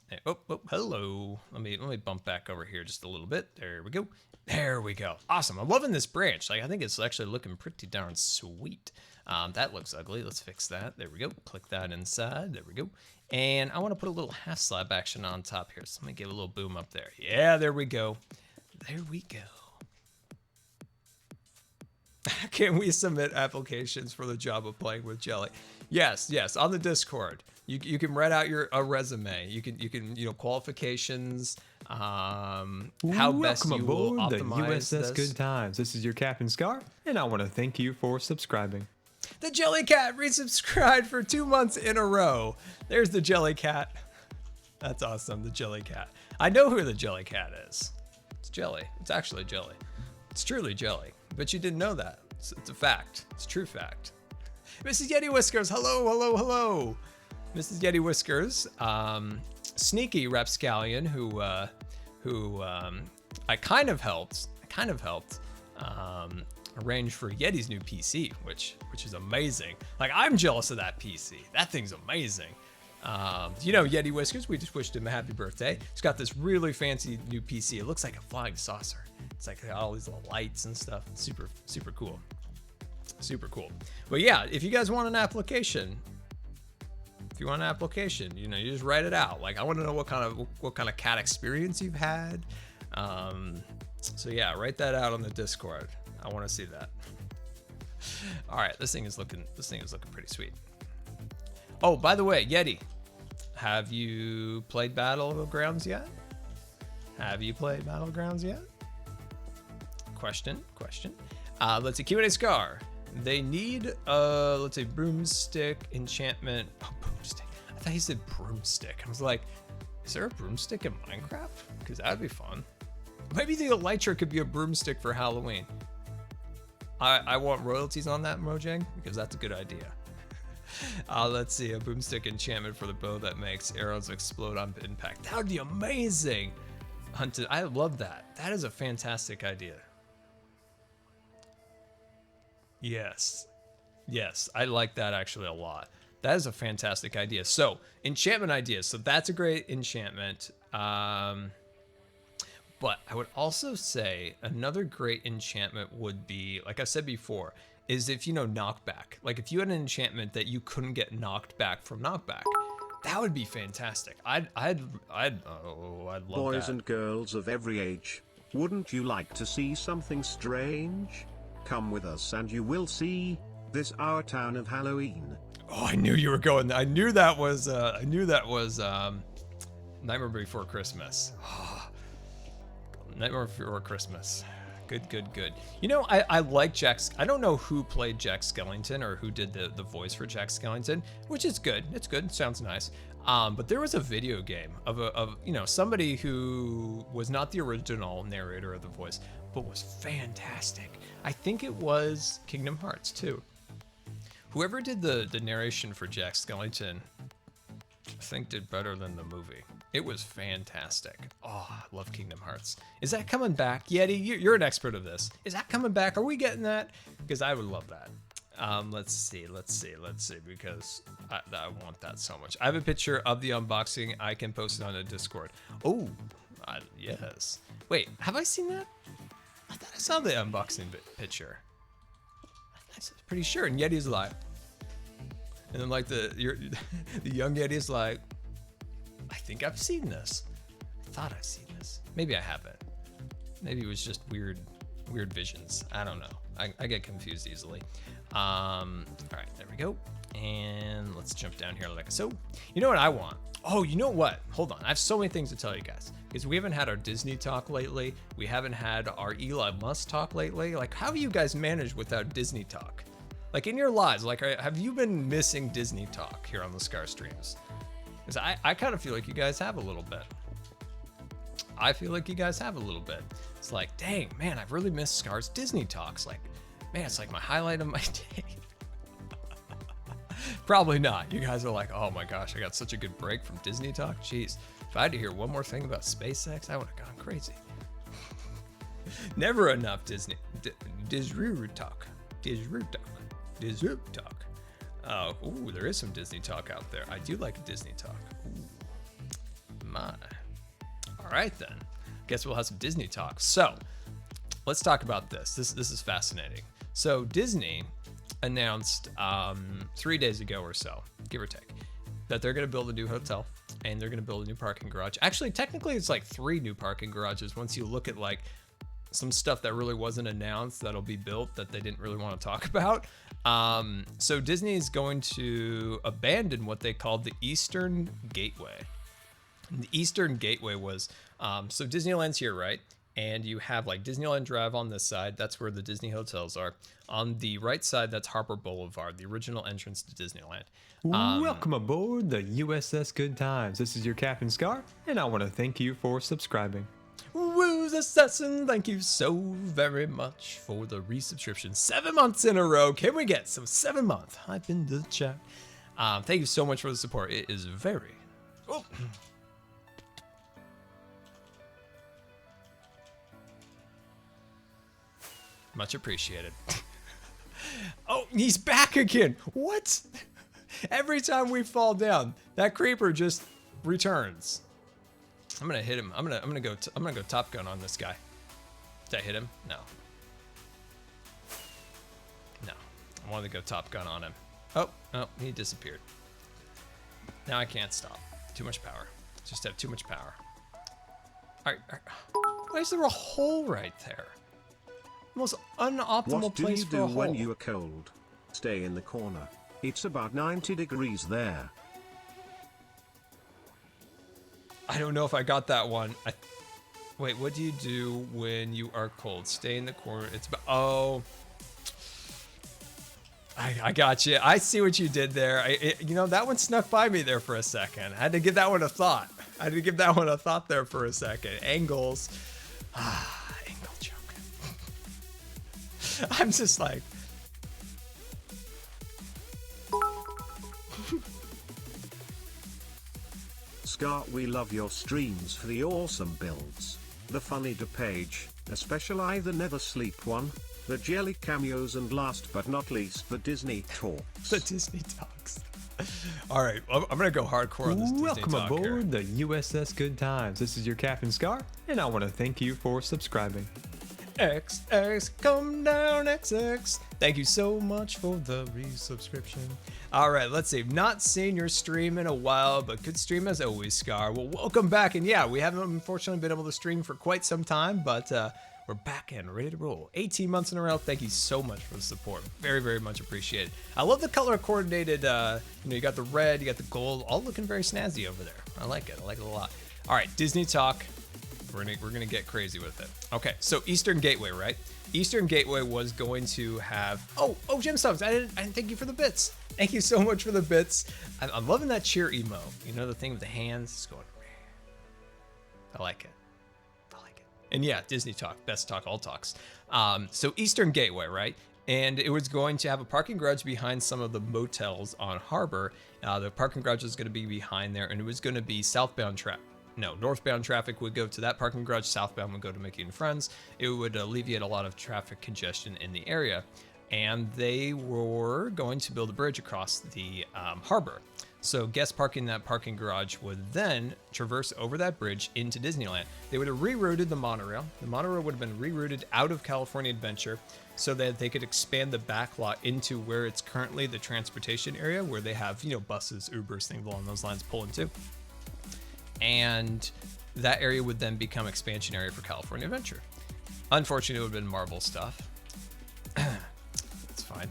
Hey, oh, hello. Let me bump back over here just a little bit. There we go. There we go. Awesome. I'm loving this branch. Like, I think it's actually looking pretty darn sweet. That looks ugly. Let's fix that. There we go. Click that inside. There we go. And I want to put a little half slab action on top here. So let me give a little boom up there. Yeah, there we go. There we go. Can we submit applications for the job of playing with jelly? Yes, yes, on the Discord. You can write out a resume. You can qualifications, how best you will optimize the USS this. Good Times. This is your Captain Scar, and I want to thank you for subscribing. The Jelly Cat resubscribed for 2 months in a row. There's the Jelly Cat. That's awesome, the Jelly Cat. I know who the Jelly Cat is. It's Jelly. It's actually Jelly. It's truly Jelly. But you didn't know that. It's a fact. It's a true fact. Mrs. Yeti Whiskers, hello, hello, hello. Mrs. Yeti Whiskers, sneaky rapscallion who I kind of helped arrange for Yeti's new PC, which is amazing. Like, I'm jealous of that PC. That thing's amazing. Yeti Whiskers, we just wished him a happy birthday. He's got this really fancy new PC. It looks like a flying saucer. It's like all these little lights and stuff. Super, super cool. Super cool. But yeah, if you guys want an application, you just write it out. Like, I want to know what kind of cat experience you've had. So yeah, write that out on the Discord. I want to see that. All right, this thing is looking pretty sweet. Oh, by the way, Yeti, have you played Battlegrounds yet? Question. Let's see, Q&A Scar. They need, let's say, broomstick enchantment. Oh, broomstick. I thought he said broomstick. I was like, is there a broomstick in Minecraft? Because that'd be fun. Maybe the elytra could be a broomstick for Halloween. I want royalties on that, Mojang, because that's a good idea. Let's see, a broomstick enchantment for the bow that makes arrows explode on impact. That would be amazing. Hunted, I love that. That is a fantastic idea. Yes, I like that actually a lot. That is a fantastic idea. So, enchantment ideas. So that's a great enchantment. But I would also say another great enchantment would be, like I said before, is if knockback. Like, if you had an enchantment that you couldn't get knocked back from knockback, that would be fantastic. I'd love Boys that. and girls of every age, wouldn't you like to see something strange? Come with us and you will see this our town of Halloween. Oh, I knew you were going. I knew that was Nightmare Before Christmas. Nightmare Before Christmas. Good. I like Jack's. I don't know who played Jack Skellington or who did the voice for Jack Skellington, which is good. It's good. It sounds nice. But there was a video game of somebody who was not the original narrator of the voice, but was fantastic. I think it was Kingdom Hearts 2. Whoever did the narration for Jack Skellington, I think, did better than the movie. It was fantastic. Oh, I love Kingdom Hearts. Is that coming back? Yeti, you're an expert of this. Is that coming back? Are we getting that? Because I would love that. Let's see, because I want that so much. I have a picture of the unboxing. I can post it on the Discord. Oh, yes. Wait, have I seen that? I thought I saw the unboxing picture. I'm pretty sure. And Yeti's like, and then like the young Yeti's like, I think I've seen this. I thought I've seen this. Maybe I haven't. Maybe it was just weird visions. I don't know. I get confused easily. All right, there we go. And let's jump down here like so. You know what I want? Oh, you know what? Hold on. I have so many things to tell you guys. Because we haven't had our Disney talk lately. We haven't had our Elon Musk talk lately. Like, how have you guys managed without Disney talk? Like, in your lives, like, have you been missing Disney talk here on the Scar streams? Because I kind of feel like you guys have a little bit. It's like, dang, man, I've really missed Scar's Disney talks. Like, man, it's like my highlight of my day. Probably not. You guys are like, oh my gosh, I got such a good break from Disney talk. Jeez, if I had to hear one more thing about SpaceX, I would have gone crazy. Never enough Disney talk. Disney talk. Oh, ooh, there is some Disney talk out there. I do like Disney talk. Ooh, my. All right then. Guess we'll have some Disney talk. So, let's talk about this. This is fascinating. So Disney announced 3 days ago or so, give or take, that they're going to build a new hotel and they're going to build a new parking garage. Actually, technically, it's like 3 new parking garages once you look at like some stuff that really wasn't announced that'll be built that they didn't really want to talk about. So Disney is going to abandon what they called the Eastern Gateway. And the Eastern Gateway was, so Disneyland's here, right? And you have like Disneyland Drive on this side. That's where the Disney hotels are. On the right side, that's Harper Boulevard, the original entrance to Disneyland. Welcome aboard the USS Good Times. This is your Captain Scar, and I want to thank you for subscribing. Woo's Assassin, thank you so very much for the resubscription. 7 months in a row. Can we get some 7-month hype in the chat? Thank you so much for the support. It is very... Oh. Much appreciated. Oh, he's back again. What? Every time we fall down, that creeper just returns. I'm gonna hit him. I'm gonna go Top Gun on this guy. Did I hit him? No. No. I wanted to go Top Gun on him. Oh, he disappeared. Now I can't stop. Too much power. Just have too much power. All right. Why is there a hole right there? Most unoptimal place for a hole. What do you do when you are cold? Stay in the corner. It's about 90 degrees there. I don't know if I got that one. Wait, what do you do when you are cold? Stay in the corner. It's about... Oh. I got you. I see what you did there. You know, that one snuck by me there for a second. I had to give that one a thought. There for a second. Angles. Angle joke. I'm just like... Scar, we love your streams for the awesome builds, the funny page, especially the never sleep one, the jelly cameos, and last but not least the Disney talks. The Disney talks. All right, I'm gonna go hardcore on this Disney Welcome talk aboard the USS Good Times. This is your Captain Scar, and I want to thank you for subscribing. XX, come down, XX. Thank you so much for the resubscription. All right, let's see. Not seen your stream in a while, but good stream as always, Scar. Well, welcome back. And yeah, we haven't unfortunately been able to stream for quite some time, but we're back and ready to roll. 18 months in a row. Thank you so much for the support. Very, very much appreciated. I love the color coordinated. You got the red, you got the gold, all looking very snazzy over there. I like it. I like it a lot. All right, Disney talk. We're gonna get crazy with it. Okay, so Eastern Gateway, right? Eastern Gateway was going to have Gem Subs. I didn't thank you for the bits. Thank you so much for the bits. I'm loving that cheer emo. You know, the thing with the hands. It's going. I like it. And yeah, Disney talk, best talk, all talks. So Eastern Gateway, right? And it was going to have a parking garage behind some of the motels on Harbor. The parking garage was going to be behind there, and it was going to be northbound traffic would go to that parking garage, southbound would go to Mickey and Friends. It would alleviate a lot of traffic congestion in the area. And they were going to build a bridge across the harbor. So guests parking that parking garage would then traverse over that bridge into Disneyland. They would have rerouted the monorail. The monorail would have been rerouted out of California Adventure so that they could expand the back lot into where it's currently the transportation area, where they have, buses, Ubers, things along those lines pull into. And that area would then become expansion area for California Adventure. Unfortunately, it would have been Marvel stuff. It's fine.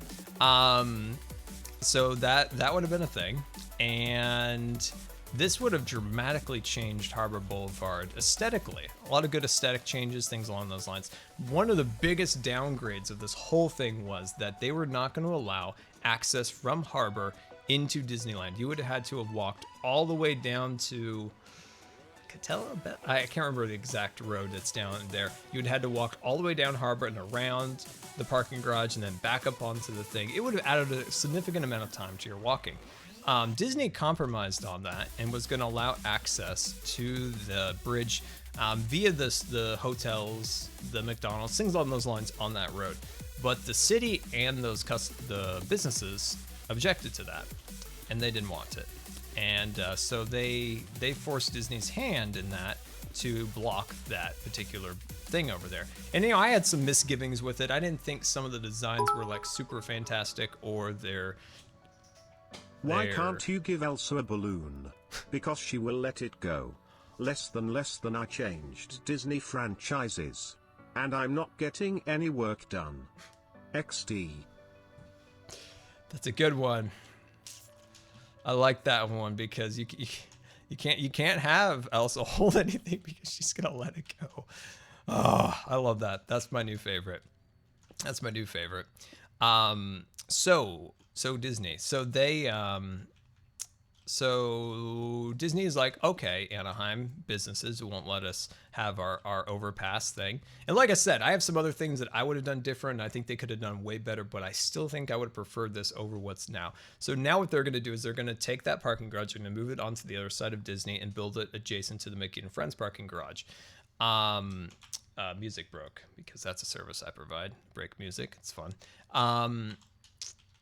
So that would have been a thing. And this would have dramatically changed Harbor Boulevard aesthetically. A lot of good aesthetic changes, things along those lines. One of the biggest downgrades of this whole thing was that they were not going to allow access from Harbor into Disneyland. You would have had to have walked all the way down to I can't remember the exact road that's down there. You'd had to walk all the way down Harbor and around the parking garage and then back up onto the thing. It would have added a significant amount of time to your walking. Disney compromised on that and was going to allow access to the bridge via the hotels, the McDonald's, things along those lines on that road. But the city and the businesses objected to that, and they didn't want it. And so they forced Disney's hand in that to block that particular thing over there. And I had some misgivings with it. I didn't think some of the designs were like super fantastic or Why can't you give Elsa a balloon? Because she will let it go. Less than I changed Disney franchises. And I'm not getting any work done. XD. That's a good one. I like that one because you can't have Elsa hold anything because she's gonna let it go. Oh, I love that. That's my new favorite. So Disney. So Disney is like, okay, Anaheim businesses won't let us have our overpass thing. And like I said, I have some other things that I would have done different. I think they could have done way better, but I still think I would have preferred this over what's now. So now what they're going to do is they're going to take that parking garage, they're going to move it onto the other side of Disney and build it adjacent to the Mickey and Friends parking garage. Music broke because that's a service I provide. Break music, it's fun.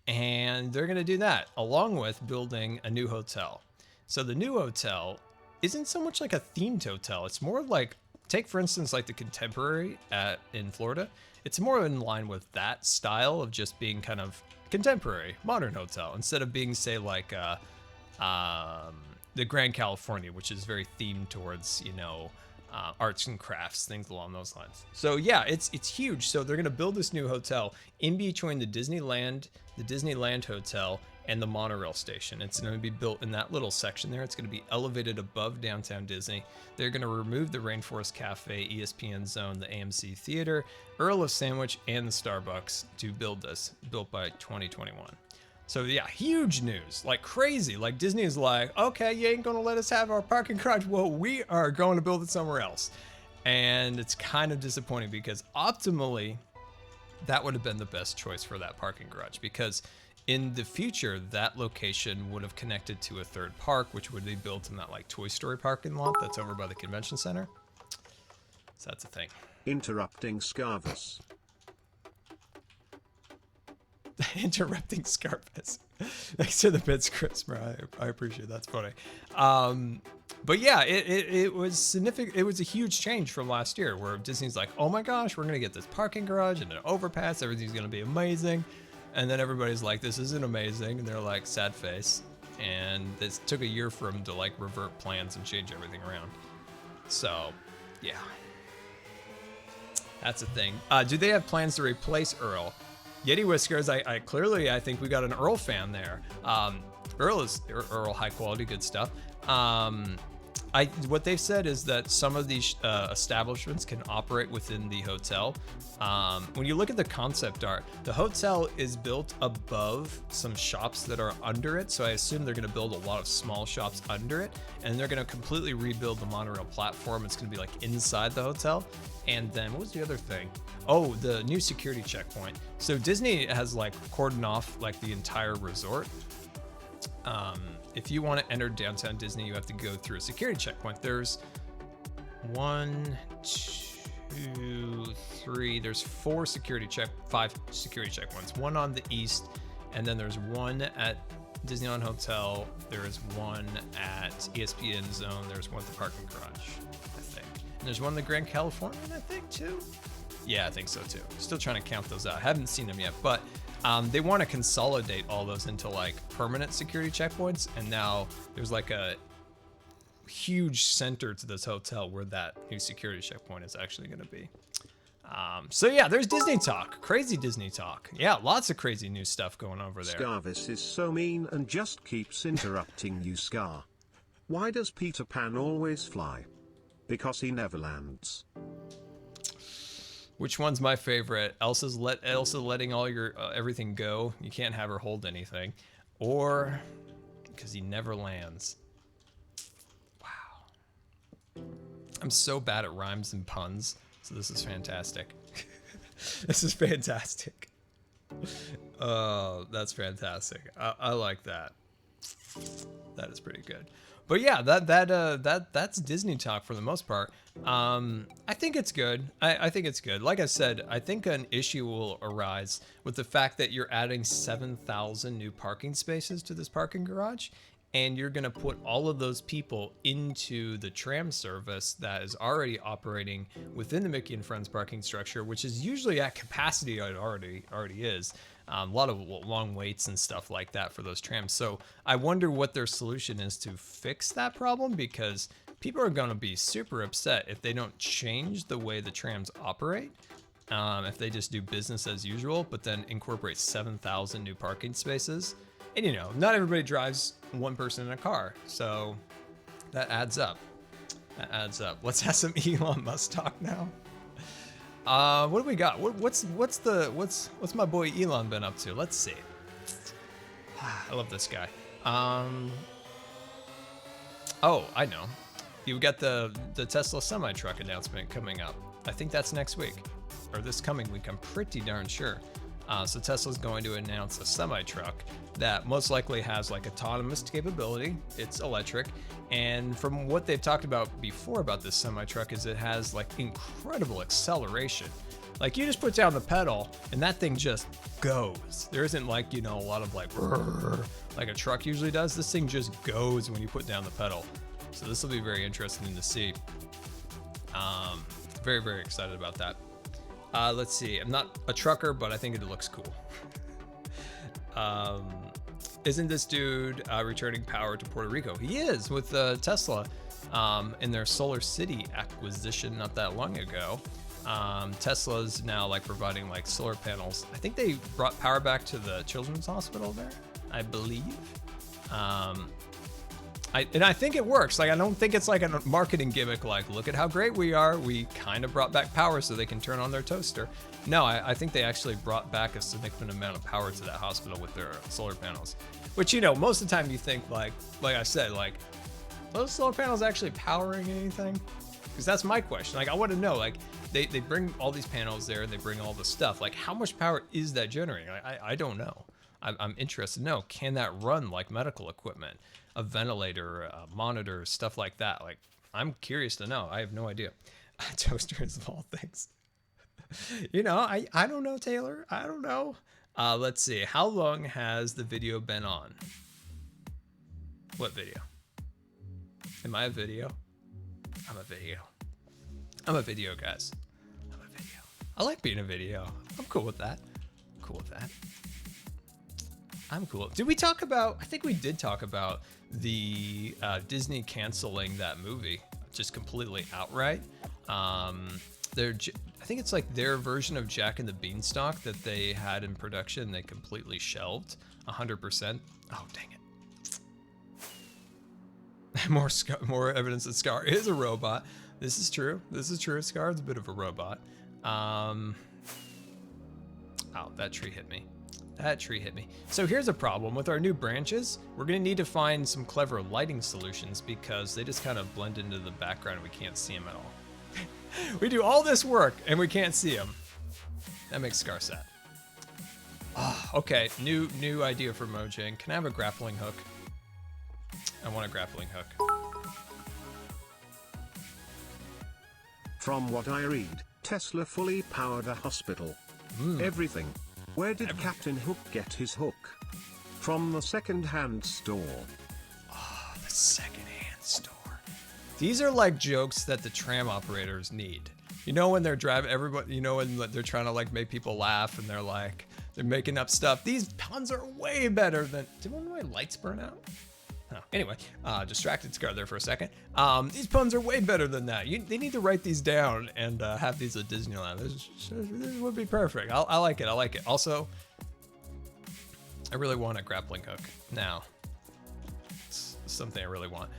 And they're going to do that along with building a new hotel. So the new hotel isn't so much like a themed hotel. It's more like, take for instance, like the Contemporary in Florida. It's more in line with that style of just being kind of contemporary, modern hotel, instead of being, say, like the Grand California, which is very themed towards, arts and crafts, things along those lines. So yeah, it's huge. So they're going to build this new hotel in between the Disneyland Hotel and the monorail station. It's going to be built in that little section there. It's going to be elevated above downtown Disney. They're going to remove the Rainforest Cafe, ESPN Zone, the AMC Theater, Earl of Sandwich, and the Starbucks to build this, built by 2021. So yeah, huge news, like crazy. Like Disney is like, okay, you ain't gonna let us have our parking garage. Well, we are going to build it somewhere else. And it's kind of disappointing because optimally, that would have been the best choice for that parking garage, because in the future, that location would have connected to a third park, which would be built in that like Toy Story parking lot that's over by the convention center. So that's a thing. Interrupting Scarvis. Interrupting Scarface. Thanks to the bits, Chris. I appreciate it. That's funny. But yeah, it was significant. It was a huge change from last year, where Disney's like, oh my gosh, we're gonna get this parking garage and an overpass. Everything's gonna be amazing. And then everybody's like, this isn't amazing. And they're like, sad face. And this took a year for them to like revert plans and change everything around. So yeah, that's a thing. Do they have plans to replace Earl? Yeti Whiskers, I clearly think we got an Earl fan there. Earl, high quality, good stuff. What they've said is that some of these establishments can operate within the hotel. When you look at the concept art, the hotel is built above some shops that are under it. So I assume they're going to build a lot of small shops under it, and they're going to completely rebuild the monorail platform. It's going to be like inside the hotel. And then what was the other thing? Oh, the new security checkpoint. So Disney has like cordoned off like the entire resort. If you want to enter downtown Disney, you have to go through a security checkpoint. There's 1, 2, 3. There's 5 security checkpoints. One on the east, and then there's one at Disneyland Hotel. There's one at ESPN Zone. There's one at the parking garage, I think. And there's one in the Grand Californian, I think, too. Yeah, I think so too. Still trying to count those out. I haven't seen them yet, but they want to consolidate all those into like permanent security checkpoints. And now there's like a huge center to this hotel where that new security checkpoint is actually going to be. So yeah, there's Disney talk, crazy Disney talk. Yeah, lots of crazy new stuff going over there. Scarvis is so mean and just keeps interrupting you, Scar. Why does Peter Pan always fly? Because he never lands. Which one's my favorite? Elsa letting all your everything go. You can't have her hold anything, or because he never lands. Wow. I'm so bad at rhymes and puns, so this is fantastic. This is fantastic. Oh, that's fantastic. I like that. That is pretty good. But yeah, that's Disney talk for the most part. I think it's good. I think it's good. Like I said, I think an issue will arise with the fact that you're adding 7,000 new parking spaces to this parking garage, and you're gonna put all of those people into the tram service that is already operating within the Mickey and Friends parking structure, which is usually at capacity. It already is. A lot of long waits and stuff like that for those trams. So I wonder what their solution is to fix that problem, because people are going to be super upset if they don't change the way the trams operate. If they just do business as usual, but then incorporate 7,000 new parking spaces. And you know, not everybody drives one person in a car. So that adds up. That adds up. Let's have some Elon Musk talk now. What do we got? What's my boy Elon been up to? Let's see. I love this guy. Oh, I know. You got the Tesla semi-truck announcement coming up. I think that's next week, or this coming week. I'm pretty darn sure. So Tesla's going to announce a semi-truck that most likely has like autonomous capability. It's electric. And from what they've talked about before about this semi-truck is it has like incredible acceleration. Like you just put down the pedal and that thing just goes. There isn't like, you know, a lot of like a truck usually does. This thing just goes when you put down the pedal. So this will be very interesting to see. Very, very excited about that. Let's see. I'm not a trucker, but I think it looks cool. Isn't this dude returning power to Puerto Rico? He is, with Tesla in their Solar City acquisition not that long ago. Tesla's now like providing like solar panels. I think they brought power back to the Children's Hospital there, I believe. And I think it works. Like, I don't think it's like a marketing gimmick, like, look at how great we are. We kind of brought back power so they can turn on their toaster. No, I think they actually brought back a significant amount of power to that hospital with their solar panels. Which, you know, most of the time you think, like I said, like, those solar panels actually powering anything? Because that's my question. Like, I want to know, like, they bring all these panels there and they bring all the stuff. Like, how much power is that generating? I don't know. I'm interested to know, can that run like medical equipment? A ventilator, a monitor, stuff like that. Like, I'm curious to know. I have no idea. Toasters of all things. You know, I don't know, Taylor. I don't know. Let's see. How long has the video been on? What video? Am I a video? I'm a video. I'm a video, guys. I'm a video. I like being a video. I'm cool with that. I'm cool with that. I'm cool. Did we talk about, I think we did talk about the Disney canceling that movie just completely outright. I think it's like their version of Jack and the Beanstalk that they had in production. They completely shelved 100%. Oh, dang it. More evidence that Scar is a robot. This is true. This is true. Scar is a bit of a robot. Oh, that tree hit me. That tree hit me. So here's a problem with our new branches. We're gonna need to find some clever lighting solutions because they just kind of blend into the background and we can't see them at all. We do all this work and we can't see them. That makes Scar sad. Oh, okay, new idea for Mojang. Can I have a grappling hook? I want a grappling hook. From what I read, Tesla fully powered a hospital. Everything. Where did Captain Hook get his hook? From the second-hand store. Oh, the second-hand store. These are like jokes that the tram operators need. You know when they're driving, everybody, you know when they're trying to like make people laugh and they're making up stuff. These puns are way better than, did one of my lights burn out? Oh, anyway, distracted Scar there for a second. These puns are way better than that. They need to write these down and have these at Disneyland. This would be perfect. I like it. I like it. Also, I really want a grappling hook now. It's something I really want.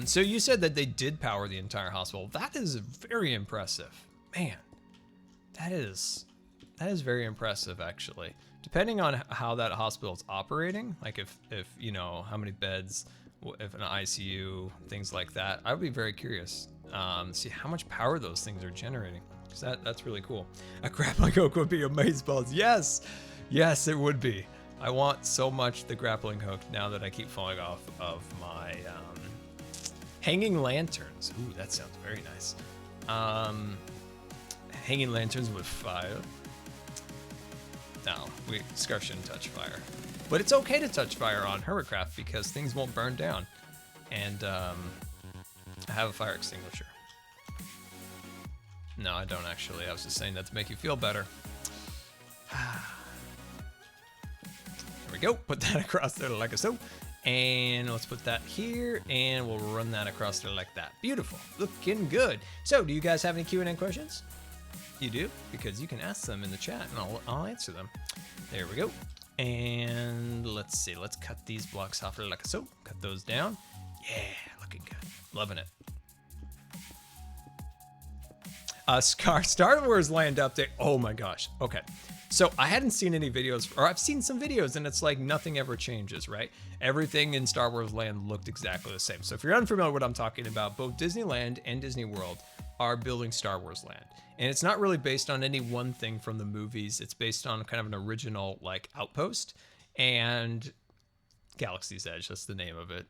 So you said that they did power the entire hospital. That is very impressive, man. That is very impressive, actually. Depending on how that hospital is operating, like if you know how many beds, if an ICU, things like that, I would be very curious See how much power those things are generating. 'Cause that's really cool. A grappling hook would be amazeballs. Yes, yes, it would be. I want so much the grappling hook now that I keep falling off of my hanging lanterns. Ooh, that sounds very nice. Hanging lanterns with fire. No, Scar shouldn't touch fire. But it's okay to touch fire on Hermitcraft because things won't burn down. And I have a fire extinguisher. No, I don't actually. I was just saying that to make you feel better. There we go. Put that across there like so. And let's put that here, and we'll run that across there like that. Beautiful. Looking good. So, do you guys have any Q&A questions? You do? Because you can ask them in the chat, and I'll answer them. There we go. And let's see. Let's cut these blocks off like so. Cut those down. Yeah, looking good. Loving it. Star Wars Land update. Oh my gosh. Okay. So I hadn't seen any videos, or I've seen some videos, and it's like nothing ever changes, right? Everything in Star Wars Land looked exactly the same. So if you're unfamiliar with what I'm talking about, both Disneyland and Disney World are building Star Wars Land. And it's not really based on any one thing from the movies. It's based on kind of an original like outpost and Galaxy's Edge. That's the name of it.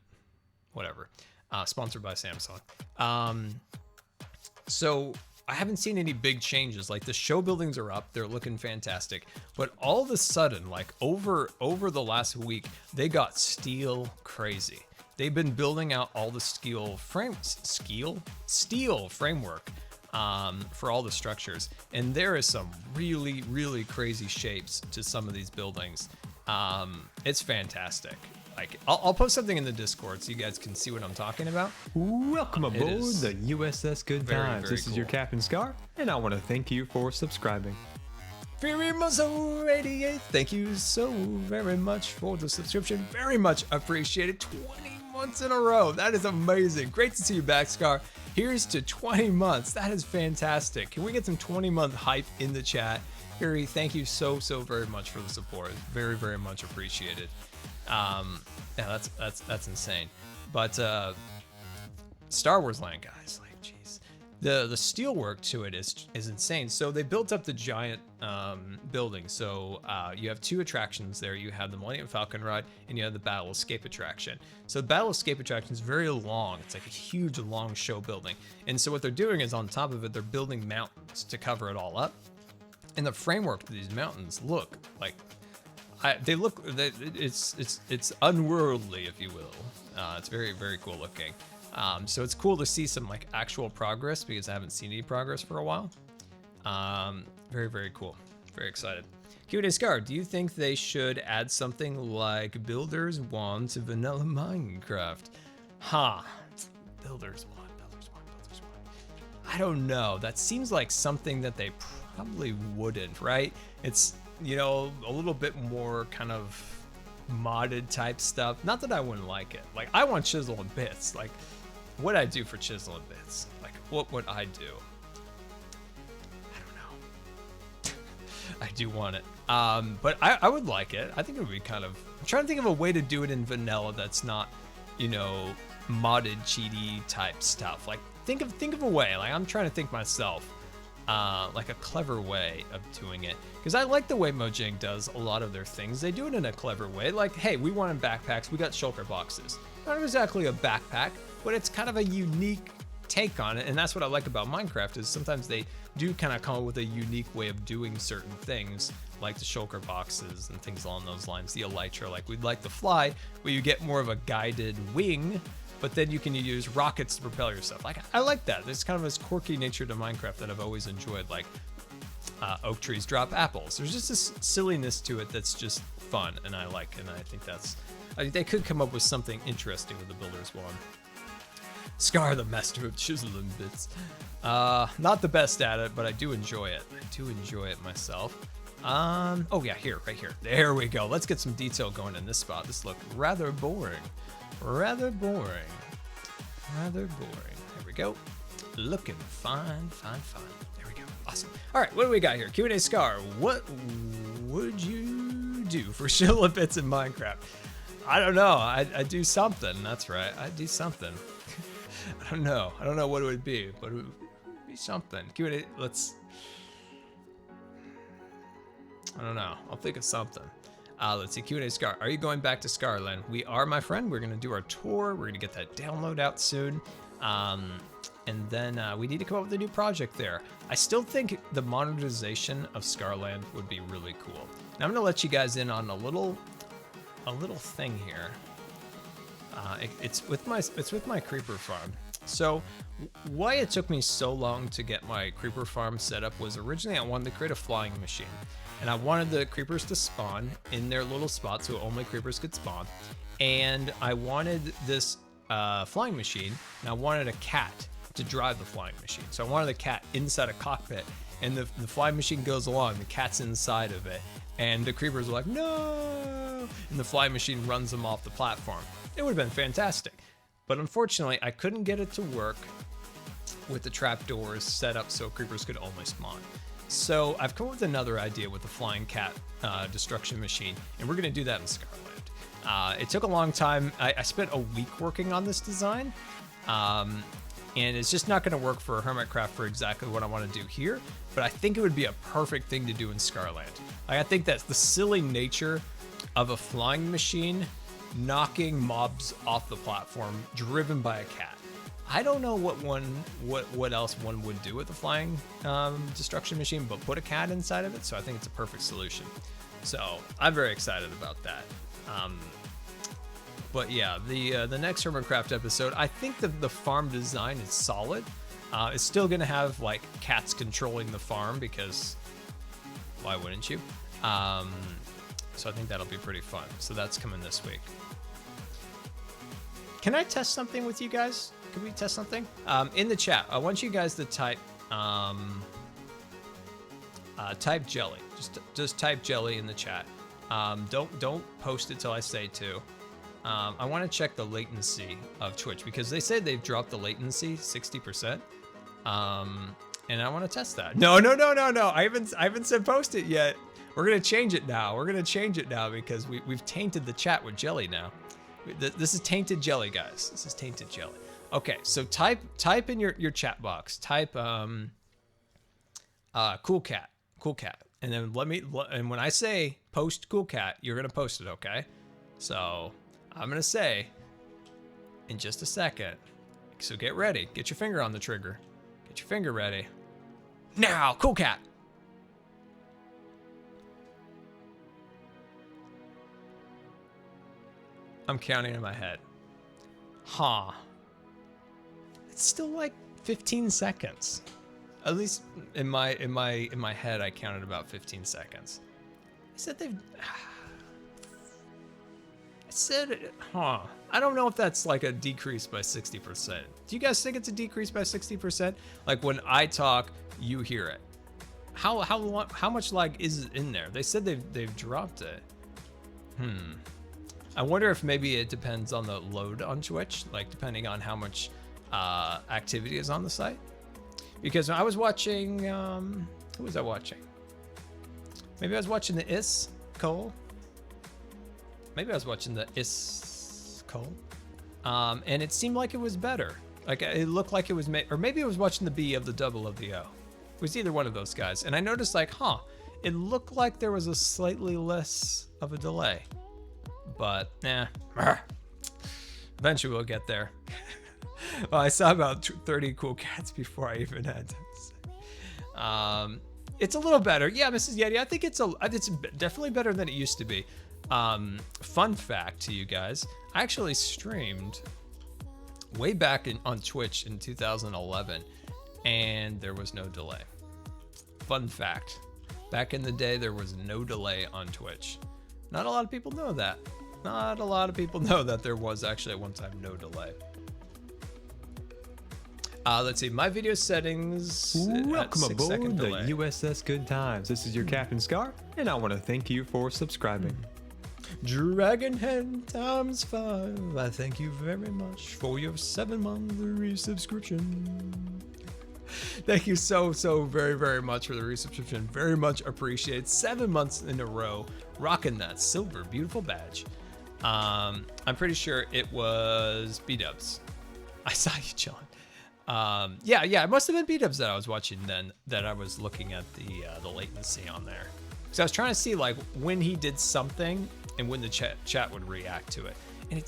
Whatever. Sponsored by Samsung. So I haven't seen any big changes. Like the show buildings are up, they're looking fantastic. But all of a sudden, like over the last week, they got steel crazy. They've been building out all the steel framework for all the structures. And there is some really, really crazy shapes to some of these buildings. It's fantastic. Like I'll post something in the Discord so you guys can see what I'm talking about. Welcome aboard the USS Good Times. This is your Captain Scar, and I want to thank you for subscribing. Fury Muscle 88, thank you so very much for the subscription. Very much appreciated. 20 months in a row. That is amazing. Great to see you back, Scar. Here's to 20 months. That is fantastic. Can we get some 20-month hype in the chat? Fury, thank you so very much for the support. Very, very much appreciated. Yeah, that's insane. But Star Wars Land, guys, like jeez, the steel work to it is insane. So they built up the giant building. So you have two attractions there. You have the Millennium Falcon ride, and you have the Battle Escape attraction. So the Battle Escape attraction is very long. It's like a huge long show building. And so what they're doing is on top of it, they're building mountains to cover it all up. And the framework of these mountains look like it's unworldly, if you will. It's very, very cool looking. So it's cool to see some like actual progress because I haven't seen any progress for a while. Very, very cool. Very excited. Q&A Scar, do you think they should add something like Builder's Wand to vanilla Minecraft? Builder's Wand. I don't know. That seems like something that they probably wouldn't, right? It's, you know, a little bit more kind of modded type stuff. Not that I wouldn't like it. Like, I want chisel and bits. Like, what I do for chisel and bits? Like, what would I do? I don't know. I do want it. But I would like it. I think it would be kind of... I'm trying to think of a way to do it in vanilla that's not, you know, modded, cheaty type stuff. Like, think of a way. Like, I'm trying to think myself. Like a clever way of doing it, because I like the way Mojang does a lot of their things. They do it in a clever way. Like, hey, we wanted backpacks, we got shulker boxes. Not exactly a backpack, but it's kind of a unique take on it, and that's what I like about Minecraft is sometimes they do kind of come up with a unique way of doing certain things, like the shulker boxes and things along those lines. The elytra, like we'd like the fly, where you get more of a guided wing, but then you can use rockets to propel yourself. Like, I like that. There's kind of this quirky nature to Minecraft that I've always enjoyed. Like, oak trees drop apples. There's just this silliness to it that's just fun, and I like. And I think they could come up with something interesting with the Builder's Wand. Scar, the master of chiseling bits. Not the best at it, but I do enjoy it. I do enjoy it myself. Oh yeah, right here. There we go. Let's get some detail going in this spot. This looked rather boring. Rather boring. There we go. Looking fine. There we go. Awesome. All right, what do we got here? Q&A Scar. What would you do for shill and bits in Minecraft? I don't know. I do something. That's right. I do something. I don't know. I don't know what it would be, but it would be something. Q&A, let's... I don't know. I'll think of something. Let's see, Q&A Scar. Are you going back to Scarland? We are, my friend. We're going to do our tour. We're going to get that download out soon. And then we need to come up with a new project there. I still think the monetization of Scarland would be really cool. Now I'm going to let you guys in on a little thing here. It's with my creeper farm. So why it took me so long to get my creeper farm set up was originally I wanted to create a flying machine. And I wanted the creepers to spawn in their little spot so only creepers could spawn. And I wanted this flying machine, and I wanted a cat to drive the flying machine. So I wanted the cat inside a cockpit, and the flying machine goes along, the cat's inside of it, and the creepers are like, no! And the flying machine runs them off the platform. It would have been fantastic. But unfortunately, I couldn't get it to work with the trapdoors set up so creepers could only spawn. So I've come up with another idea with the flying cat destruction machine, and we're gonna do that in Scarland. It took a long time. I spent a week working on this design, and it's just not gonna work for Hermitcraft for exactly what I wanna do here, but I think it would be a perfect thing to do in Scarland. Like, I think that's the silly nature of a flying machine knocking mobs off the platform driven by a cat. I don't know what else one would do with the flying destruction machine, but put a cat inside of it. So I think it's a perfect solution. So I'm very excited about that. But yeah, the next Hermitcraft episode, I think the farm design is solid. It's still gonna have like cats controlling the farm because why wouldn't you? So I think that'll be pretty fun. So that's coming this week. Can I test something with you guys? Can we test something? In the chat, I want you guys to type type jelly. Just type jelly in the chat. Don't post it till I say to. I want to check the latency of Twitch because they say they've dropped the latency 60%. And I want to test that. No. I haven't said post it yet. We're gonna change it now. We're gonna change it now because we've tainted the chat with jelly now. This is tainted jelly, guys. This is tainted jelly. Okay, so type in your chat box. Type cool cat, and then and when I say post cool cat, you're gonna post it, okay? So I'm gonna say in just a second. So get ready. Get your finger on the trigger. Get your finger ready. Now, cool cat. I'm counting in my head. Huh. It's still like 15 seconds. At least in my head, I counted about 15 seconds. I said they've. I said, huh. I don't know if that's like a decrease by 60%. Do you guys think it's a decrease by 60%? Like when I talk, you hear it. How much lag is in there? They said they've dropped it. I wonder if maybe it depends on the load on Twitch, like depending on how much activity is on the site. Because I was watching, who was I watching? Maybe I was watching the Is Cole. Maybe I was watching the Is Cole. And it seemed like it was better. Like it looked like it was, or maybe I was watching the B of the double of the O. It was either one of those guys. And I noticed like, it looked like there was a slightly less of a delay. But eventually we'll get there. Well, I saw about 30 cool cats before I even had to say. It's a little better. Yeah, Mrs. Yeti, I think it's definitely better than it used to be. Fun fact to you guys, I actually streamed way back on Twitch in 2011 and there was no delay. Fun fact, back in the day there was no delay on Twitch. Not a lot of people know that. Not a lot of people know that there was actually at one time no delay. Let's see, my video settings. Welcome aboard the USS Good Times. This is your Captain Scar, and I want to thank you for subscribing. Dragon Head times 5. I thank you very much for your 7-month resubscription. Thank you so very, very much for the resubscription. Very much appreciated. 7 months in a row, rocking that silver, beautiful badge. I'm pretty sure it was B-Dubs. I saw you chilling. Yeah, it must have been B-dubs that I was watching then, that I was looking at the latency on there. So I was trying to see like when he did something and when the chat would react to it. And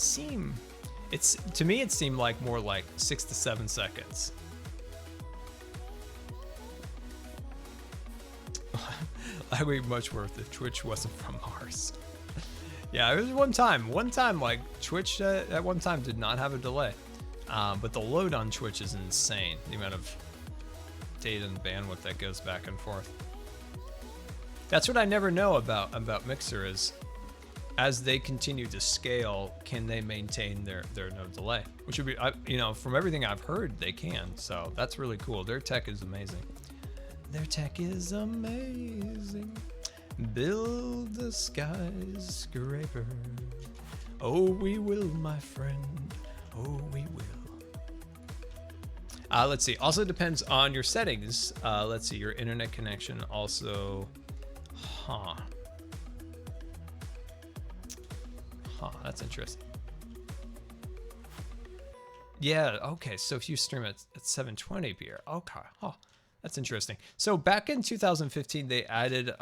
to me it seemed like more like 6 to 7 seconds. I would be much worth if Twitch wasn't from Mars. Yeah, it was one time like Twitch at one time did not have a delay. But the load on Twitch is insane. The amount of data and bandwidth that goes back and forth. That's what I never know about Mixer is, as they continue to scale, can they maintain their no delay? Which would be, you know, from everything I've heard, they can. So that's really cool. Their tech is amazing. Their tech is amazing. Build the skyscraper. Oh, we will, my friend. Oh, we will. Let's see. Also depends on your settings. Let's see. Your internet connection also. That's interesting. Yeah. Okay. So if you stream at 720p, okay. That's interesting. So back in 2015, they added,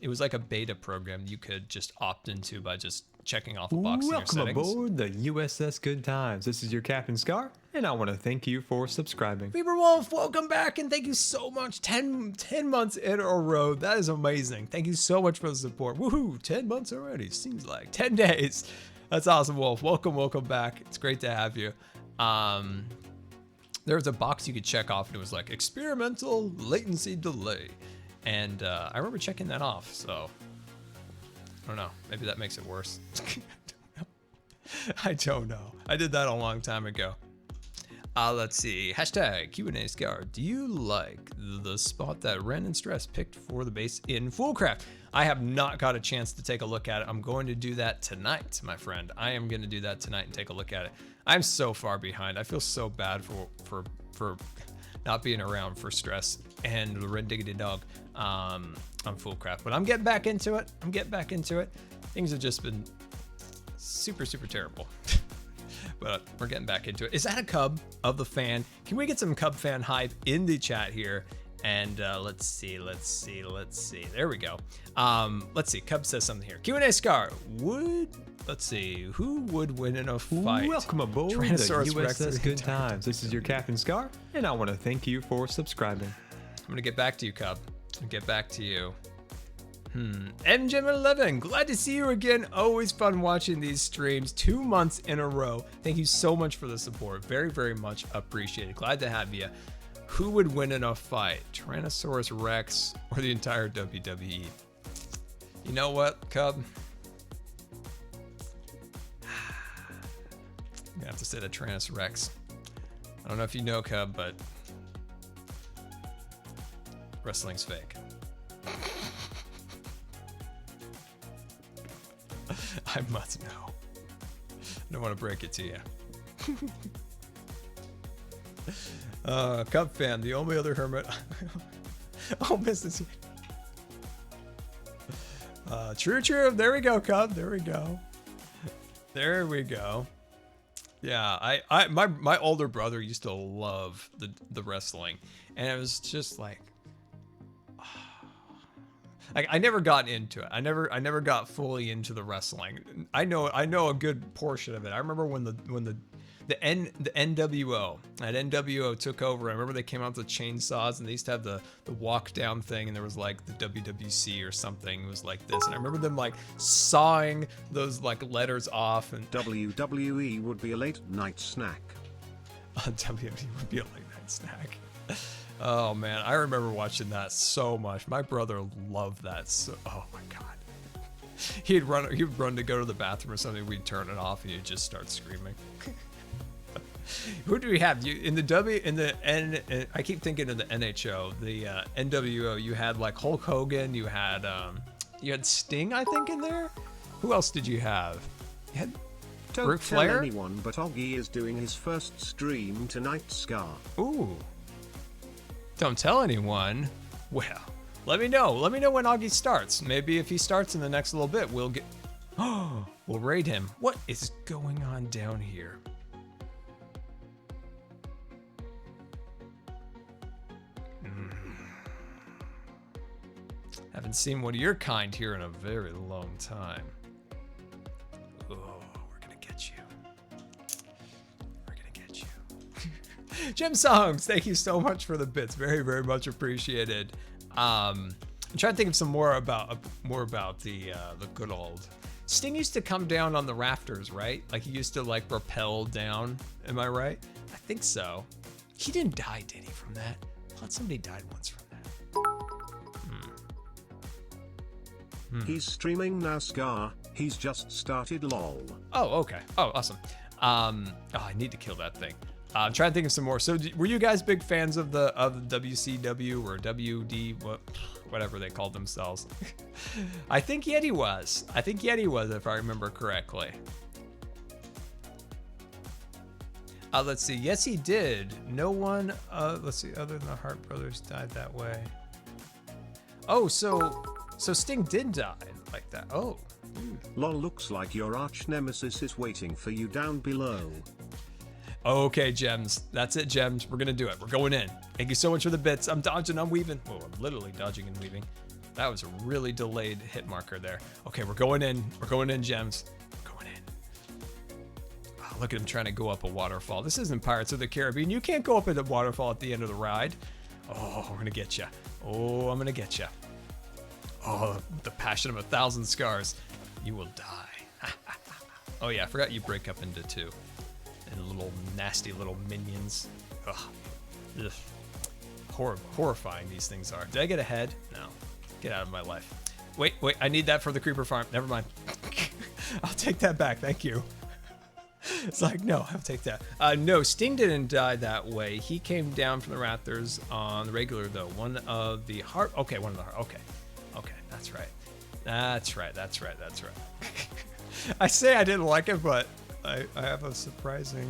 it was like a beta program you could just opt into by just checking off a box in your settings. Welcome aboard the USS Good Times. This is your Captain Scar, and I want to thank you for subscribing. Fever Wolf, welcome back, and thank you so much. 10 months in a row. That is amazing. Thank you so much for the support. Woohoo, 10 months already. Seems like 10 days. That's awesome, Wolf. Welcome back. It's great to have you. There was a box you could check off, and it was like experimental latency delay. And I remember checking that off, so I don't know. Maybe that makes it worse. I don't know. I did that a long time ago. Let's see. Hashtag Q&A Scar. Do you like the spot that Ren and Stress picked for the base in Foolcraft? I have not got a chance to take a look at it. I'm going to do that tonight, my friend. I am going to do that tonight and take a look at it. I'm so far behind. I feel so bad for not being around for Stress and the Red Diggity Dog on Foolcraft. But I'm getting back into it. Things have just been super terrible. But we're getting back into it. Is that a Cub of the fan? Can we get some Cub fan hype in the chat here? And let's see. There we go. Let's see. Cub says something here. Q&A Scar. Let's see. Who would win in a fight? Welcome aboard the USS Good Times. This is your Captain Scar, and I want to thank you for subscribing. I'm going to get back to you, Cub. I'll get back to you. MGM11, glad to see you again. Always fun watching these streams 2 months in a row. Thank you so much for the support. Very much appreciated. Glad to have you. Who would win in a fight? Tyrannosaurus Rex or the entire WWE? You know what, Cub? I'm gonna have to say the Tyrannosaurus Rex. I don't know if you know, Cub, but wrestling's fake. I must know. I don't want to break it to you. Cub fan, the only other Hermit. Oh, Mrs. True. There we go, Cub. There we go. Yeah, my older brother used to love the wrestling, and it was just like I never got into it. I never got fully into the wrestling. I know a good portion of it. I remember when the NWO at NWO took over. I remember they came out with the chainsaws, and they used to have the walk down thing, and there was like the WWC or something. It was like this, and I remember them like sawing those like letters off. And WWE would be a late night snack. WWE would be a late night snack. Oh man, I remember watching that so much. My brother loved that. So, oh my god, he'd run to go to the bathroom or something. We'd turn it off, and he'd just start screaming. Who do we have? I keep thinking of the NHO, the NWO. You had like Hulk Hogan. You had Sting, I think, in there. Who else did you have? You had Don't Ric tell Flair? anyone, but Oggy is doing his first stream tonight, Scar. Ooh. Don't tell anyone. Well, let me know. Let me know when Augie starts. Maybe if he starts in the next little bit, we'll raid him. What is going on down here? Haven't seen one of your kind here in a very long time. Oh, we're gonna get you. We're gonna get you. Jim Songs, thank you so much for the bits. Very, very much appreciated. I'm trying to think of some more about the good old. Sting used to come down on the rafters, right? Like he used to like rappel down. Am I right? I think so. He didn't die, did he, from that? I thought somebody died once from that. He's streaming now, Scar. He's just started, lol. Oh, okay. Oh, awesome. Oh, I need to kill that thing. I'm trying to think of some more. So, were you guys big fans of the WCW or WD, whatever they called themselves? I think Yeti was. If I remember correctly. Let's see. Yes, he did. No one. Let's see. Other than the Hart brothers died that way. Oh, so Sting did die like that. Oh. Lol, looks like your arch nemesis is waiting for you down below. Okay, Gems. That's it, Gems. We're gonna do it. We're going in. Thank you so much for the bits. I'm dodging, I'm weaving. Oh, I'm literally dodging and weaving. That was a really delayed hit marker there. Okay, we're going in. We're going in, Gems. We're going in. Oh, look at him trying to go up a waterfall. This isn't Pirates of the Caribbean. You can't go up at a waterfall at the end of the ride. Oh, we're gonna get you. Oh, I'm gonna get you. Oh, the passion of 1,000 scars. You will die. Oh yeah, I forgot you break up into two. And little nasty little minions. Ugh. Ugh. Horrifying these things are. Did I get ahead? No. Get out of my life. Wait, I need that for the creeper farm. Never mind. I'll take that back, thank you. It's like, no, I'll take that. No, Sting didn't die that way. He came down from the rafters on the regular though. One of the heart, okay, one of the heart, okay. Okay, that's right. That's right. I say I didn't like it, but I have a surprising,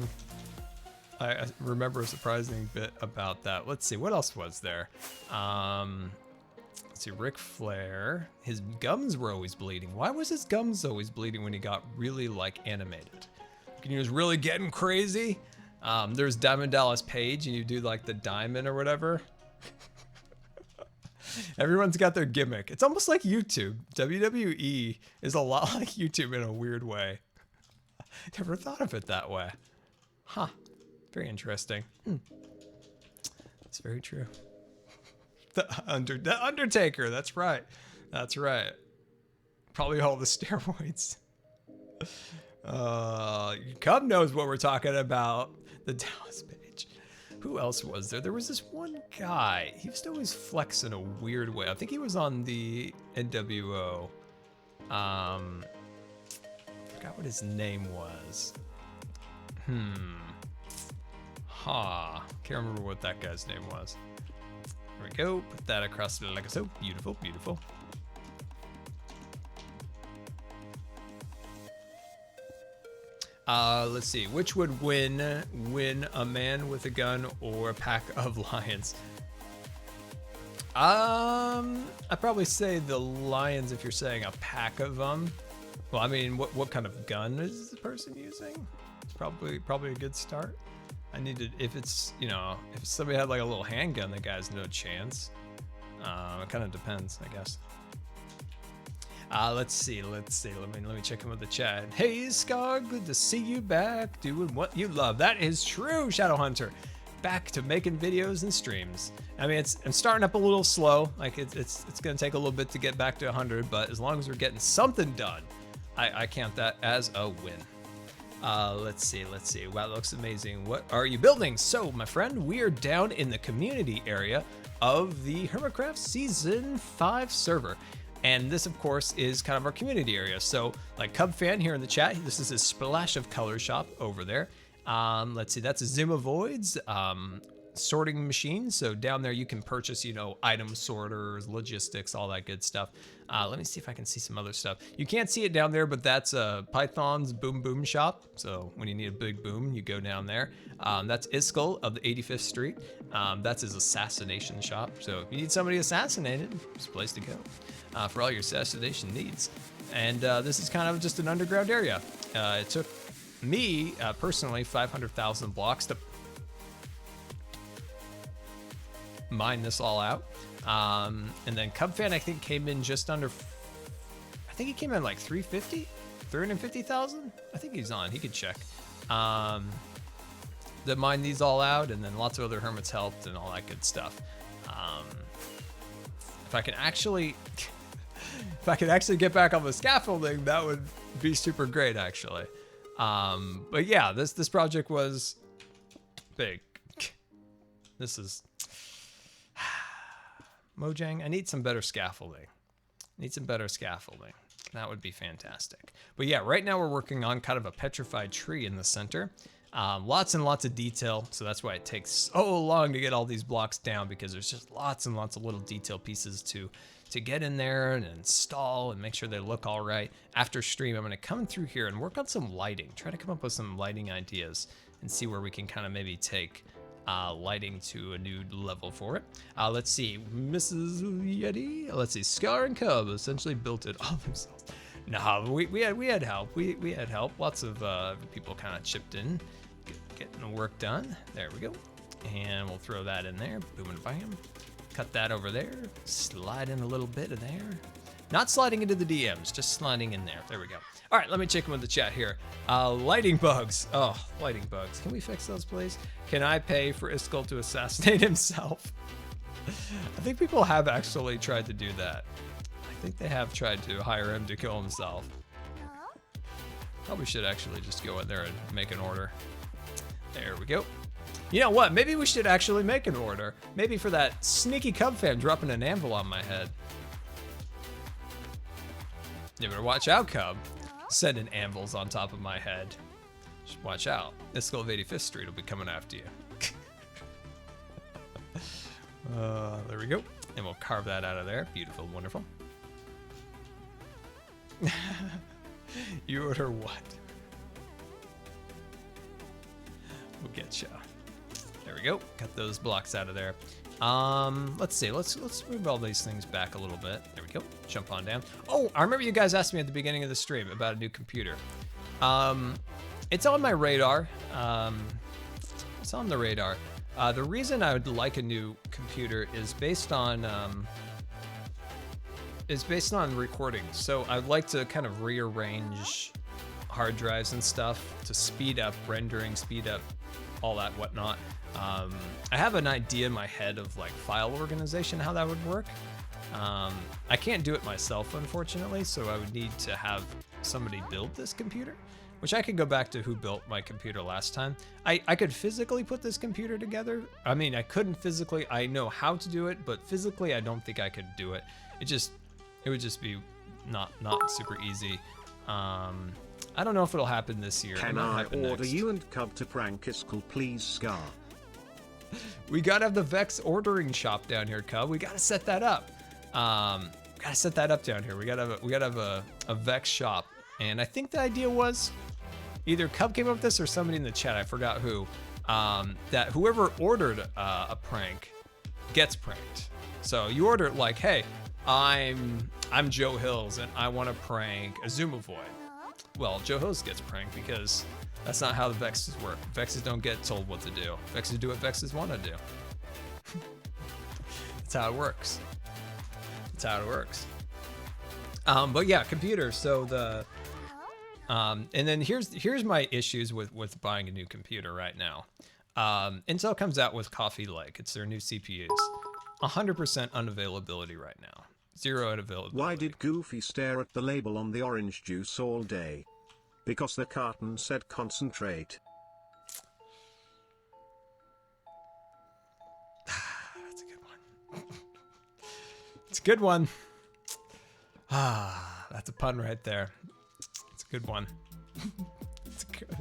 I remember a surprising bit about that. Let's see, what else was there? Let's see, Ric Flair, his gums were always bleeding. Why was his gums always bleeding when he got really like animated? When he was really getting crazy? There's Diamond Dallas Page and you do like the diamond or whatever. Everyone's got their gimmick. It's almost like YouTube. WWE is a lot like YouTube in a weird way. Never thought of it that way. Huh. Very interesting. That's very true. The Undertaker. That's right. That's right. Probably all the steroids. Cub knows what we're talking about. The Dallas Page. Who else was there? There was this one guy. He used to always flex in a weird way. I think he was on the NWO. Forgot what his name was. Can't remember what that guy's name was. There we go. Put that across like so. Beautiful, beautiful. Let's see. Which would win a man with a gun or a pack of lions? I'd probably say the lions if you're saying a pack of them. Well, I mean, what kind of gun is the person using? It's probably a good start. I needed, if it's, you know, if somebody had like a little handgun, the guy's no chance. It kind of depends, I guess. Let's see. Let me check in with the chat. Hey, Scar, good to see you back doing what you love. That is true, Shadow Hunter. Back to making videos and streams. I mean, I'm starting up a little slow. Like it's gonna take a little bit to get back to 100, but as long as we're getting something done, I count that as a win. Let's see. Wow, that looks amazing. What are you building? So, my friend, we are down in the community area of the Hermitcraft Season 5 server. And this, of course, is kind of our community area. So, like Cub Fan here in the chat, this is a Splash of Color shop over there. Let's see, that's a Zima Voids sorting machine. So down there you can purchase, you know, item sorters, logistics, all that good stuff. Let me see if I can see some other stuff. You can't see it down there, but that's Python's Boom Boom shop. So when you need a big boom, you go down there. That's Iskall of the 85th Street. That's his assassination shop. So if you need somebody assassinated, it's a place to go for all your assassination needs. And this is kind of just an underground area. It took me, personally, 500,000 blocks to mine this all out. And then Cubfan, I think, came in just under, I think he came in like 350,000. I think he's on, he could check. That mined these all out, and then lots of other hermits helped and all that good stuff. If I can actually, get back on the scaffolding, that would be super great, actually. But yeah, this project was big. This is Mojang. I need some better scaffolding. That would be fantastic. But yeah, right now we're working on kind of a petrified tree in the center. Lots and lots of detail, so that's why it takes so long to get all these blocks down, because there's just lots and lots of little detail pieces to get in there and install and make sure they look all right. After stream, I'm going to come through here and work on some lighting, try to come up with some lighting ideas and see where we can kind of maybe take lighting to a new level for it. Let's see, Mrs. Yeti. Let's see, Scar and Cub essentially built it all themselves. Nah, we had help. We had help. Lots of people kind of chipped in, getting the work done. There we go. And we'll throw that in there. Boom and bam. Cut that over there. Slide in a little bit of there. Not sliding into the DMs, just sliding in there. There we go. All right, let me check in with the chat here. Lighting bugs. Oh, lighting bugs. Can we fix those, please? Can I pay for Iskall to assassinate himself? I think people have actually tried to do that. I think they have tried to hire him to kill himself. Probably should actually just go in there and make an order. There we go. You know what? Maybe we should actually make an order. Maybe for that sneaky Cub fan dropping an anvil on my head. You better watch out, Cub. Sending anvils on top of my head. Just watch out. Iskall of 85th Street will be coming after you. There we go. And we'll carve that out of there. Beautiful, wonderful. You order what? We'll get ya. There we go. Cut those blocks out of there. Let's see. Let's move all these things back a little bit. There we go. Jump on down. Oh, I remember you guys asked me at the beginning of the stream about a new computer. It's on my radar. It's on the radar. The reason I would like a new computer is based on recording. So I'd like to kind of rearrange hard drives and stuff to speed up rendering, speed up all that whatnot. I have an idea in my head of like file organization, how that would work. I can't do it myself, unfortunately, so I would need to have somebody build this computer, which I could go back to who built my computer last time. I could physically put this computer together. I mean, I couldn't physically, I know how to do it, but physically I don't think I could do it. It would just be not super easy. I don't know if it'll happen this year. Can I order you and Cub to prank Iskall, please, Scar? We gotta have the Vex ordering shop down here, Cub. We gotta set that up. Gotta set that up down here. We gotta have a Vex shop. And I think the idea was either Cub came up with this or somebody in the chat, I forgot who, that whoever ordered a prank gets pranked. So you order it like, hey, I'm Joe Hills and I want to prank Azumavoid. Well, Joe Hills gets pranked because that's not how the Vexes work. Vexes don't get told what to do. Vexes do what Vexes want to do. That's how it works. That's how it works. But yeah, computer. So the and then here's my issues with buying a new computer right now. Intel comes out with Coffee Lake. It's their new CPUs. 100% unavailability right now. 0 availability. Why did Goofy stare at the label on the orange juice all day? Because the carton said concentrate. That's a good one. It's a good one. That's a pun right there. It's a good one. It's good.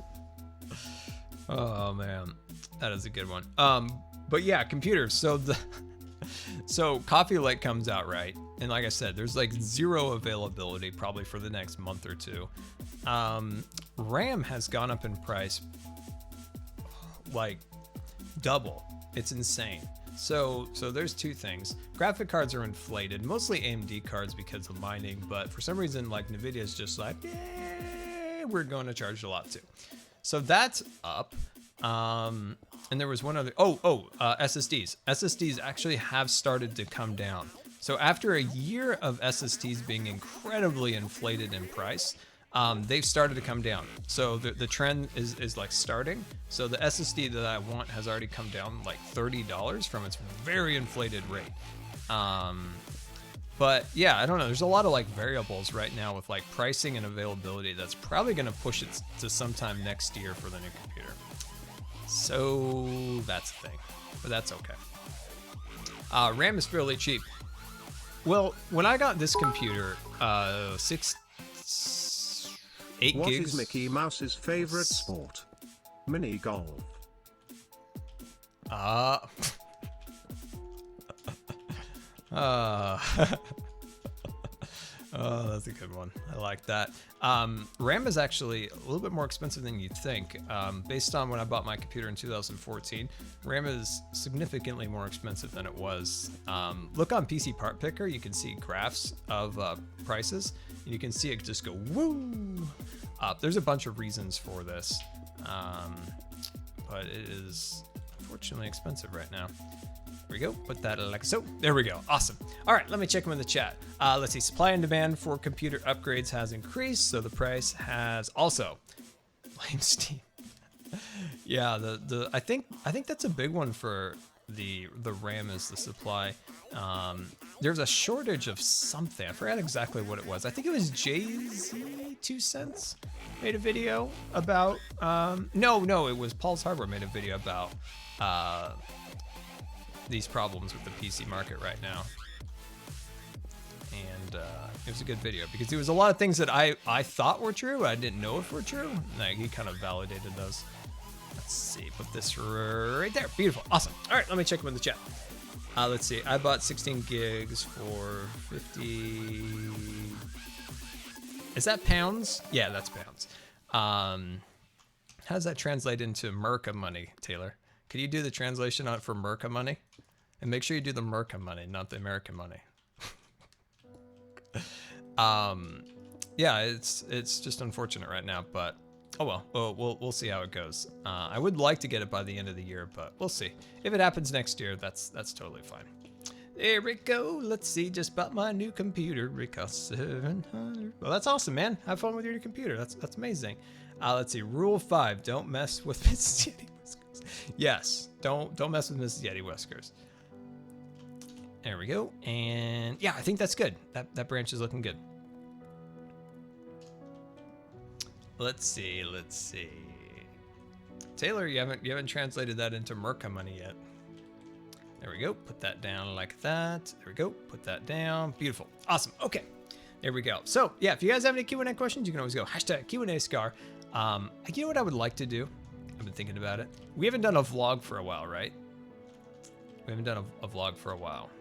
Oh man, that is a good one. But yeah, computers. So Coffee Lake comes out, right? And like I said, there's like 0 availability probably for the next month or two. RAM has gone up in price like double. It's insane. So there's two things. Graphic cards are inflated, mostly AMD cards because of mining, but for some reason like Nvidia's just like, yeah, we're going to charge a lot too. So that's up. And there was one other, SSDs. SSDs actually have started to come down. So after a year of SSDs being incredibly inflated in price, they've started to come down. So the trend is like starting. So the SSD that I want has already come down like $30 from its very inflated rate. But yeah, I don't know. There's a lot of like variables right now with like pricing and availability that's probably going to push it to sometime next year for the new computer. So that's the thing, but that's okay. RAM is fairly cheap. Well, when I got this computer, 8 What gigs. is Mickey Mouse's favorite sport? Mini golf. Oh, that's a good one. I like that. RAM is actually a little bit more expensive than you'd think. Based on when I bought my computer in 2014, RAM is significantly more expensive than it was. Look on PC Part Picker, you can see graphs of prices, and you can see it just go woo up. There's a bunch of reasons for this, but it is unfortunately expensive right now. There we go, put that like so. There we go, awesome. All right, let me check them in the chat. Let's see, supply and demand for computer upgrades has increased, so the price has also. Blame Steam. Yeah, I think that's a big one for the RAM is the supply. There's a shortage of something. I forgot exactly what it was. I think it was Jay-Z 2 cents made a video about. No, it was Paul's Hardware made a video about. These problems with the PC market right now, and it was a good video because there was a lot of things that I thought were true, but I didn't know if were true. Like, he kind of validated those. Let's see, put this right there. Beautiful, awesome. All right, let me check them in the chat. Let's see, I bought 16 gigs for 50. Is that pounds? Yeah, that's pounds. How does that translate into Merca money, Taylor? Could you do the translation on it for Merca money? And make sure you do the Merca money, not the American money. Yeah, it's just unfortunate right now, but oh well, we'll see how it goes. I would like to get it by the end of the year, but we'll see. If it happens next year, that's totally fine. There we go. Let's see, just bought my new computer. It costs $700. Well, that's awesome, man. Have fun with your new computer. That's amazing. Let's see, rule 5, don't mess with Mrs. Yeti Whiskers. Yes, don't mess with Mrs. Yeti Whiskers. There we go. And yeah, I think that's good. That branch is looking good. Let's see. Taylor, you haven't translated that into Merca money yet. There we go. Put that down like that. There we go. Put that down. Beautiful. Awesome. Okay. There we go. So yeah, if you guys have any Q&A questions, you can always go hashtag Q&A_Scar. You know what I would like to do? I've been thinking about it. We haven't done a vlog for a while, right? We haven't done a vlog for a while.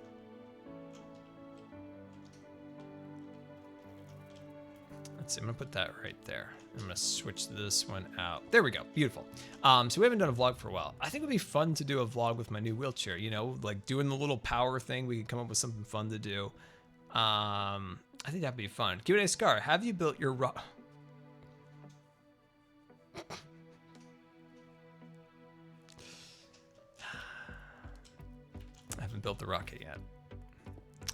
Let's see, I'm gonna put that right there. I'm gonna switch this one out. There we go, beautiful. So we haven't done a vlog for a while. I think it'd be fun to do a vlog with my new wheelchair, you know, like doing the little power thing. We could come up with something fun to do. I think that'd be fun. Q&A Scar, have you built your I haven't built the rocket yet.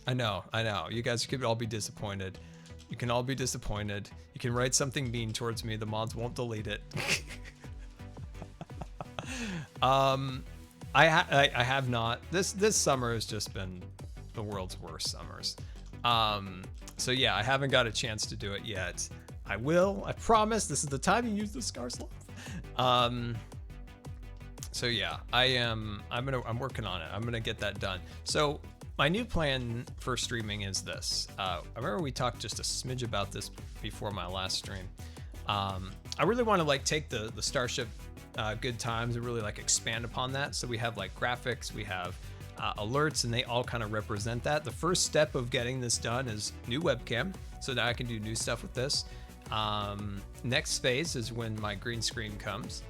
I know. You guys could all be disappointed. You can all be disappointed. You can write something mean towards me. The mods won't delete it. I have not. This summer has just been the world's worst summers. So yeah, I haven't got a chance to do it yet. I will. I promise. This is the time you use the Scar Sloth. So yeah, I'm working on it. I'm gonna get that done. So my new plan for streaming is this. I remember we talked just a smidge about this before my last stream. I really want to like take the Starship Good Times and really like expand upon that. So we have like graphics, we have alerts, and they all kind of represent that. The first step of getting this done is new webcam. So now I can do new stuff with this. Next phase is when my green screen comes.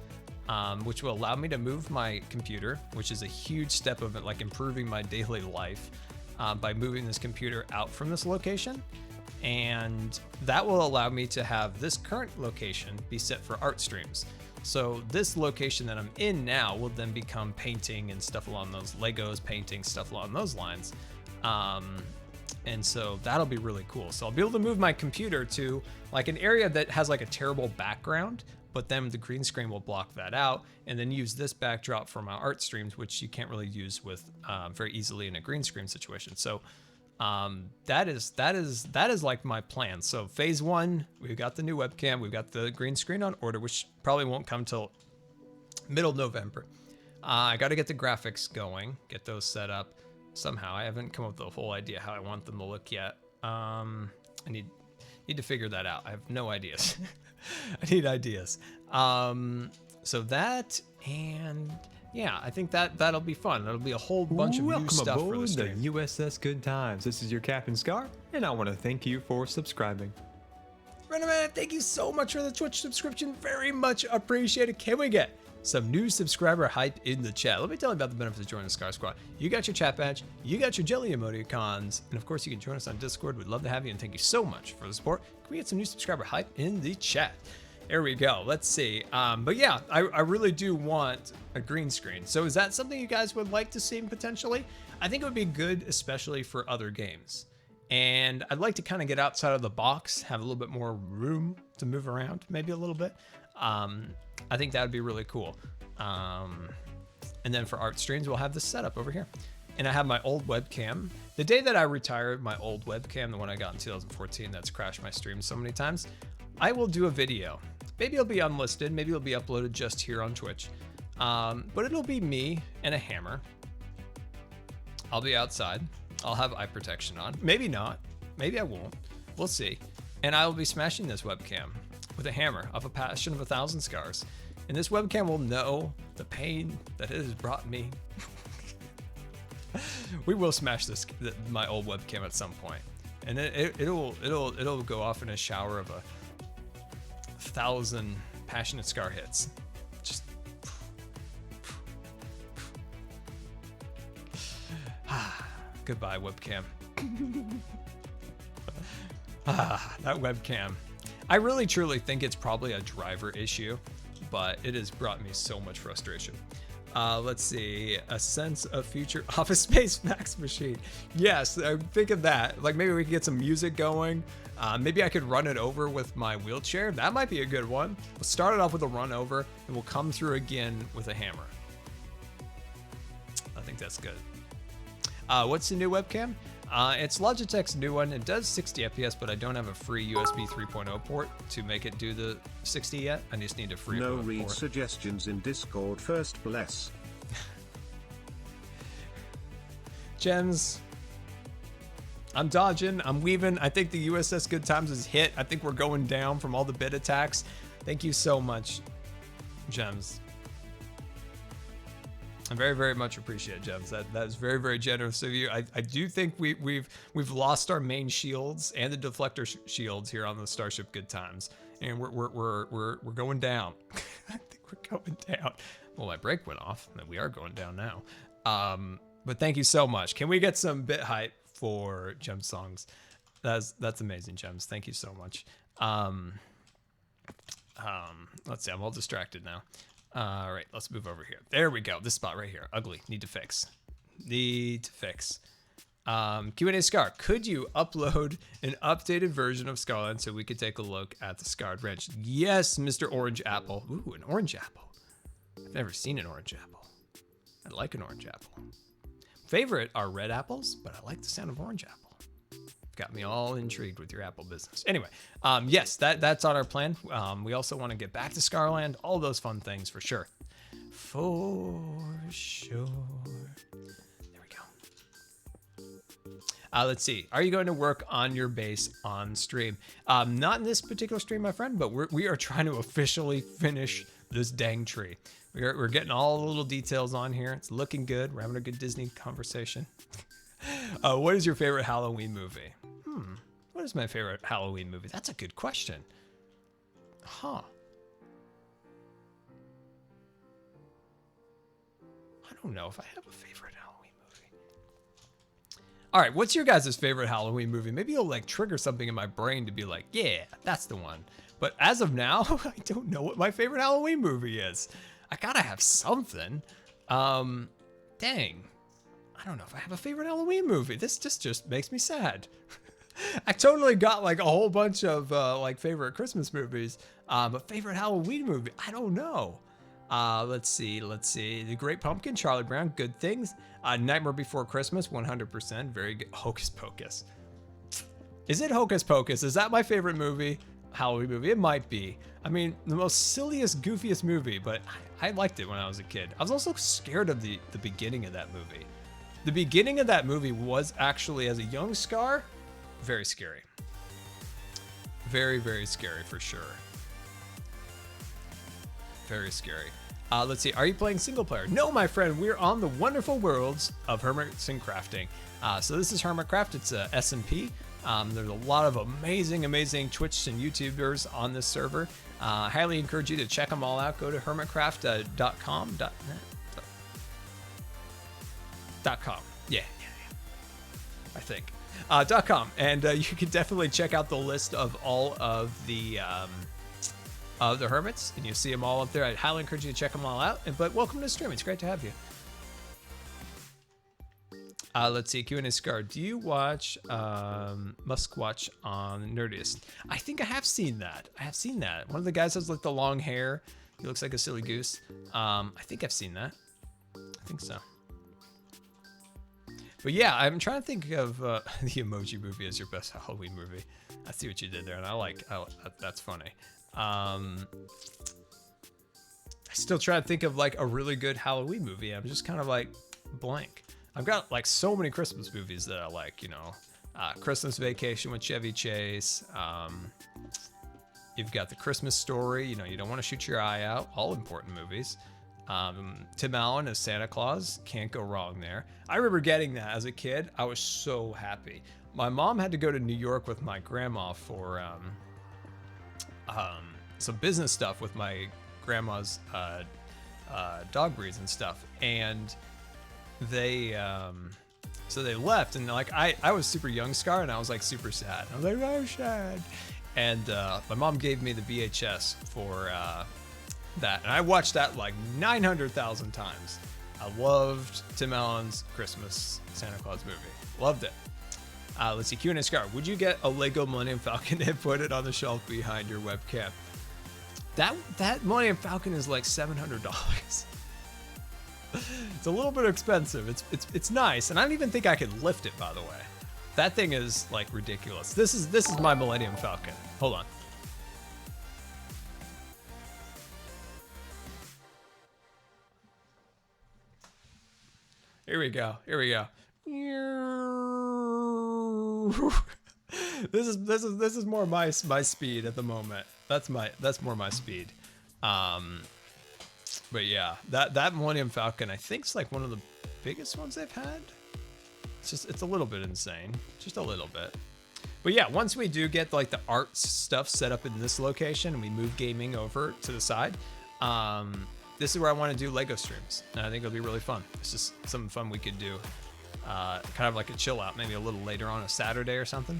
Which will allow me to move my computer, which is a huge step of it, like improving my daily life by moving this computer out from this location. And that will allow me to have this current location be set for art streams. So this location that I'm in now will then become painting and stuff along those Legos, painting stuff along those lines. And so that'll be really cool. So I'll be able to move my computer to like an area that has like a terrible background, but then the green screen will block that out, and then use this backdrop for my art streams, which you can't really use with very easily in a green screen situation. So that is like my plan. So phase 1, we've got the new webcam, we've got the green screen on order, which probably won't come till middle November. I got to get the graphics going, get those set up somehow. I haven't come up with a whole idea how I want them to look yet. I need to figure that out. I have no ideas. I need ideas. So that, and yeah, I think that'll be fun. That'll be a whole bunch of new stuff for the stream. The USS Good Times. This is your Captain Scar, and I want to thank you for subscribing. Renman, thank you so much for the Twitch subscription. Very much appreciated. Can we get some new subscriber hype in the chat? Let me tell you about the benefits of joining the Scar Squad. You got your chat badge, you got your jelly emoticons, and of course you can join us on Discord. We'd love to have you, and thank you so much for the support. Can we get some new subscriber hype in the chat? There we go. Let's see. But yeah, I really do want a green screen. So is that something you guys would like to see potentially? I think it would be good, especially for other games. And I'd like to kind of get outside of the box, have a little bit more room to move around, maybe a little bit. I think that would be really cool. And then for art streams, we'll have this setup over here. And I have my old webcam. The day that I retired my old webcam, the one I got in 2014 that's crashed my stream so many times, I will do a video. Maybe it'll be unlisted, maybe it'll be uploaded just here on Twitch. But it'll be me and a hammer. I'll be outside. I'll have eye protection on. Maybe not. Maybe I won't. We'll see. And I will be smashing this webcam with a hammer of a passion of 1,000 scars. And this webcam will know the pain that it has brought me. We will smash my old webcam at some point. And it'll go off in a shower of 1,000 passionate scar hits. Just goodbye, webcam. That webcam. I really truly think it's probably a driver issue, but it has brought me so much frustration. Let's see, a sense of future Office Space Max machine. Yes, think of that. Like maybe we could get some music going. Maybe I could run it over with my wheelchair. That might be a good one. We'll start it off with a run over, and we'll come through again with a hammer. I think that's good. What's the new webcam? It's Logitech's new one. It does 60 FPS, but I don't have a free USB 3.0 port to make it do the 60 yet. I just need a free No port. read suggestions in Discord first, bless. Gems. I'm dodging. I'm weaving. I think the USS Good Times is hit. I think we're going down from all the bit attacks. Thank you so much, Gems. I very, very much appreciate, Gems. That is very, very generous of you. I do think we've lost our main shields and the deflector shields here on the Starship Good Times, and we're going down. I think we're going down. Well, my brake went off, and we are going down now. But thank you so much. Can we get some bit hype for Gem songs? That's amazing, Gems. Thank you so much. Let's see. I'm all distracted now. All right, let's move over here. There we go. This spot right here. Ugly. Need to fix. Q&A Scar, could you upload an updated version of Scarland so we could take a look at the Scarred Wrench? Yes, Mr. Orange Apple. Ooh, an orange apple. I've never seen an orange apple. I like an orange apple. Favorite are red apples, but I like the sound of orange apple. Got me all intrigued with your apple business. Anyway, yes, that's on our plan. We also want to get back to Scarland, all those fun things for sure. For sure. There we go. Let's see. Are you going to work on your base on stream? Not in this particular stream, my friend, but we are trying to officially finish this dang tree. We're getting all the little details on here. It's looking good. We're having a good Disney conversation. What is your favorite Halloween movie? What is my favorite Halloween movie? That's a good question. Huh. I don't know if I have a favorite Halloween All right, what's your guys' favorite Halloween movie? Maybe you'll like trigger something in my brain to be like, yeah, that's the one. But as of now, I don't know what my favorite Halloween movie is. I gotta have something. Dang. I don't know if I have a favorite Halloween movie. This just makes me sad. I totally got like a whole bunch of like favorite Christmas movies, but favorite Halloween movie, I don't know. Let's see. The Great Pumpkin, Charlie Brown, Good Things, Nightmare Before Christmas, 100%, very good. Hocus Pocus. Is it Hocus Pocus? Is that my favorite movie? Halloween movie? It might be. I mean, the most silliest, goofiest movie, but I liked it when I was a kid. I was also scared of the beginning of that movie. The beginning of that movie was actually, as a young Scar, very scary. Very, very scary for sure. Very scary. Let's see. Are you playing single player? No, my friend. We're on the wonderful worlds of Hermits and Crafting. So this is Hermitcraft. It's a SMP. There's a lot of amazing Twitch and YouTubers on this server. I highly encourage you to check them all out. Go to hermitcraft.com. .com. Yeah. I think. .com. And you can definitely check out the list of all of the hermits, and you see them all up there. I highly encourage you to check them all out. But welcome to the stream. It's great to have you. Let's see, Q&A Scar. Do you watch Muskwatch on Nerdiest? I think I have seen that. One of the guys has like the long hair. He looks like a silly goose. I think I've seen that. I think so. But yeah, I'm trying to think of the Emoji Movie as your best Halloween movie. I see what you did there, and I that's funny. I still try to think of like a really good Halloween movie. I'm just kind of like blank. I've got like so many Christmas movies that I like, you know. Christmas Vacation with Chevy Chase. You've got The Christmas Story, you know, You Don't Want to Shoot Your Eye Out. All important movies. Tim Allen as Santa Claus, can't go wrong there. I remember getting that as a kid. I was so happy. My mom had to go to New York with my grandma for some business stuff with my grandma's dog breeds and stuff, and they so they left, and like I was super young Scar, and I was like super sad. I was like, I'm sad. And my mom gave me the VHS for that, and I watched that like 900,000 times. I loved Tim Allen's Christmas Santa Claus movie. Loved it. Let's see, Q&A Scar. Would you get a Lego Millennium Falcon and put it on the shelf behind your webcam? That Millennium Falcon is like $700. It's a little bit expensive. It's nice, and I don't even think I could lift it, by the way. That thing is like ridiculous. This is my Millennium Falcon. Hold on. Here we go. This is more my speed at the moment. That's more my speed. But yeah, that Millennium Falcon, I think, is like one of the biggest ones they've had. It's a little bit insane, just a little bit. But yeah, once we do get like the art stuff set up in this location and we move gaming over to the side, this is where I want to do Lego streams, and I think it'll be really fun. It's just something fun we could do, kind of like a chill out, maybe a little later on a Saturday or something.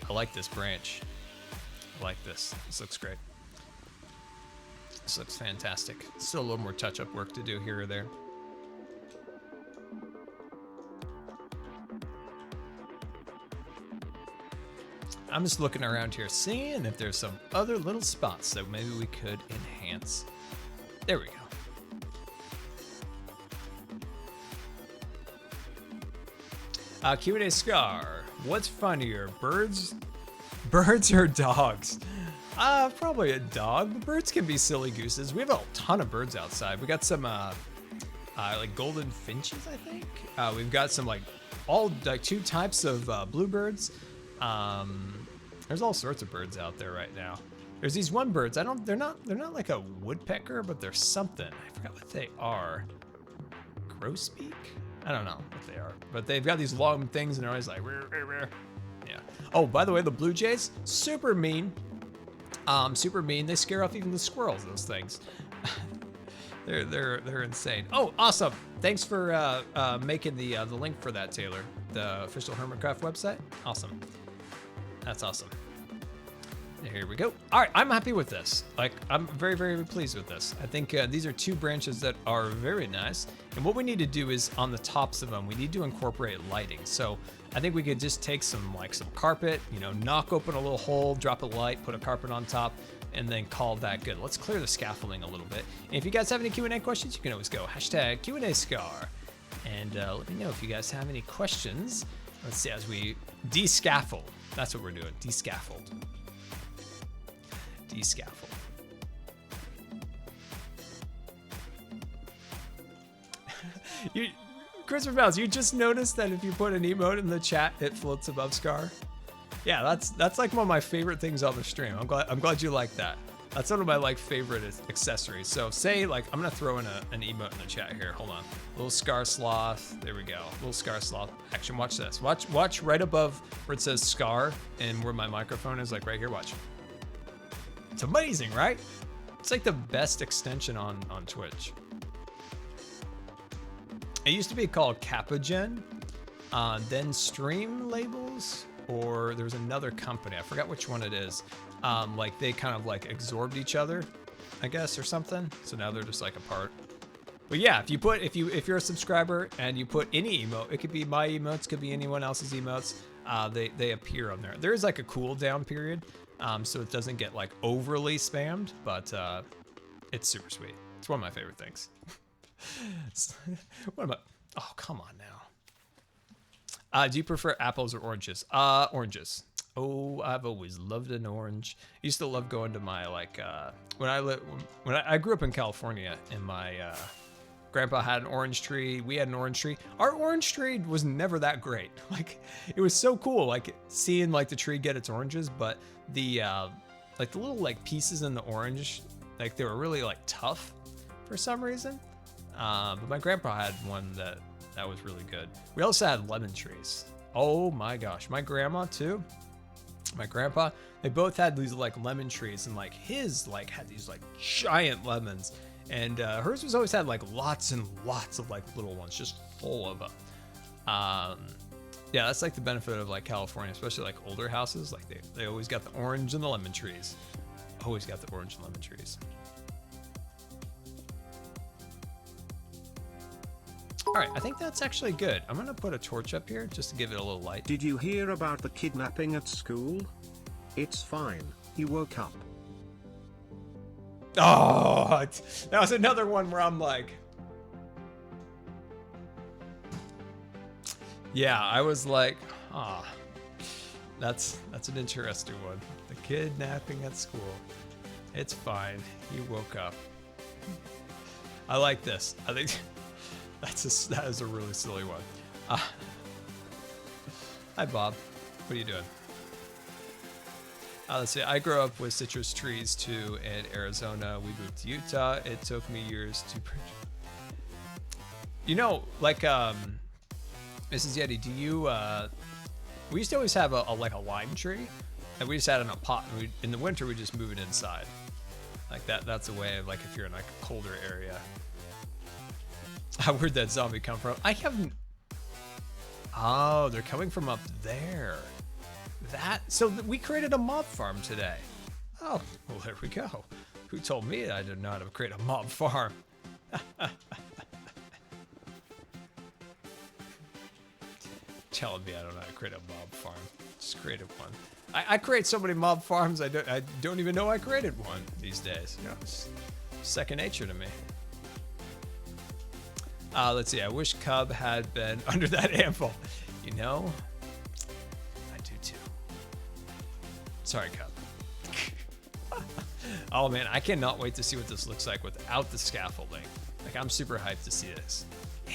I like this branch. I like this. This looks great. This looks fantastic. Still a little more touch-up work to do here or there. I'm just looking around here, seeing if there's some other little spots that maybe we could enhance. There we go. Q&A Scar. What's funnier, birds or dogs? Probably a dog. But birds can be silly gooses. We have a ton of birds outside. We got some like golden finches, I think. We've got some like two types of bluebirds. There's all sorts of birds out there right now. There's these one birds. They're not like a woodpecker, but they're something. I forgot what they are. Grosbeak? I don't know what they are, but they've got these long things and they're always like, rah, rah, rah. Yeah. Oh, by the way, the blue jays, super mean. Super mean. They scare off even the squirrels, those things. they're insane. Oh, awesome. Thanks for making the link for that, Taylor. the official Hermitcraft website. Awesome. That's awesome. Here we go. All right, I'm happy with this. Like, I'm very, very pleased with this. I think these are two branches that are very nice. And what we need to do is on the tops of them, we need to incorporate lighting. So I think we could just take some carpet, you know, knock open a little hole, drop a light, put a carpet on top, and then call that good. Let's clear the scaffolding a little bit. And if you guys have any Q&A questions, you can always go hashtag Q&A_scar. And let me know if you guys have any questions. Let's see, as we de-scaffold. That's what we're doing, de-scaffold. De-scaffold. Christopher Mouse, you just noticed that if you put an emote in the chat, it floats above Scar? Yeah, that's like one of my favorite things on the stream. I'm glad you like that. That's one of my favorite accessories. So say I'm gonna throw in an emote in the chat here. Hold on. Little Scar Sloth. There we go. Little Scar Sloth. Action. Watch this. Watch right above where it says Scar and where my microphone is, right here. Watch. It's amazing, right? It's like the best extension on Twitch. It used to be called Kappagen, then Stream Labels, or there was another company. I forgot which one it is. They kind of absorbed each other, I guess, or something. So now they're just apart. But yeah, if you're a subscriber and you put any emote, it could be my emotes, could be anyone else's emotes. They appear on there. There is a cooldown period, so it doesn't get overly spammed, but it's super sweet. It's one of my favorite things. Oh, come on now. Do you prefer apples or oranges? Oranges. Oh, I've always loved an orange. I used to love going to my when I grew up in California, and my grandpa had an orange tree. We had an orange tree. Our orange tree was never that great. It was so cool, seeing the tree get its oranges, but the the little pieces in the orange, they were really tough for some reason. But my grandpa had one that was really good. We also had lemon trees. Oh my gosh, my grandma too. My grandpa, they both had these lemon trees, and his had these giant lemons, and hers was always had lots and lots of little ones, just full of them. Yeah, that's the benefit of California, especially older houses. They always got the orange and the lemon trees. Always got the orange and lemon trees. All right, I think that's actually good. I'm gonna put a torch up here just to give it a little light. Did you hear about the kidnapping at school? It's fine. He woke up. Oh, that was another one where I'm yeah, I was that's an interesting one. The kidnapping at school. It's fine. He woke up. I like this. I think that is a really silly one. Hi, Bob. What are you doing? Let's see. I grew up with citrus trees too in Arizona. We moved to Utah. It took me years to. You know, Mrs. Yeti, do you? We used to always have a lime tree, and we just had it in a pot. And in the winter, we just move it inside. That. That's a way of if you're in a colder area. Where'd that zombie come from? I haven't. Oh, they're coming from up there. So we created a mob farm today. Oh, well, there we go. Who told me I did not know how to create a mob farm? Telling me I don't know how to create a mob farm. Just created one. I create so many mob farms. I don't even know I created one these days. You know, it's second nature to me. Let's see. I wish Cub had been under that anvil. You know, I do too. Sorry, Cub. Oh man, I cannot wait to see what this looks like without the scaffolding. I'm super hyped to see this. Yeah.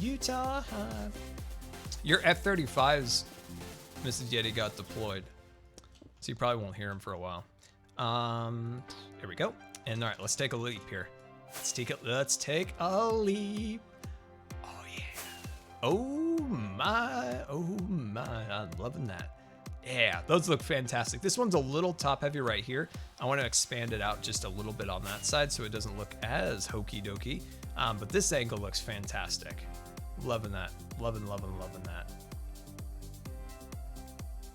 Utah. Your F-35s, Mrs. Yeti, got deployed, so you probably won't hear him for a while. Here we go. And all right, let's take a leap here. Let's take a leap. Oh yeah. Oh my. I'm loving that. Yeah, those look fantastic. This one's a little top heavy right here. I want to expand it out just a little bit on that side so it doesn't look as hokey dokey. But this angle looks fantastic. Loving that. Loving that.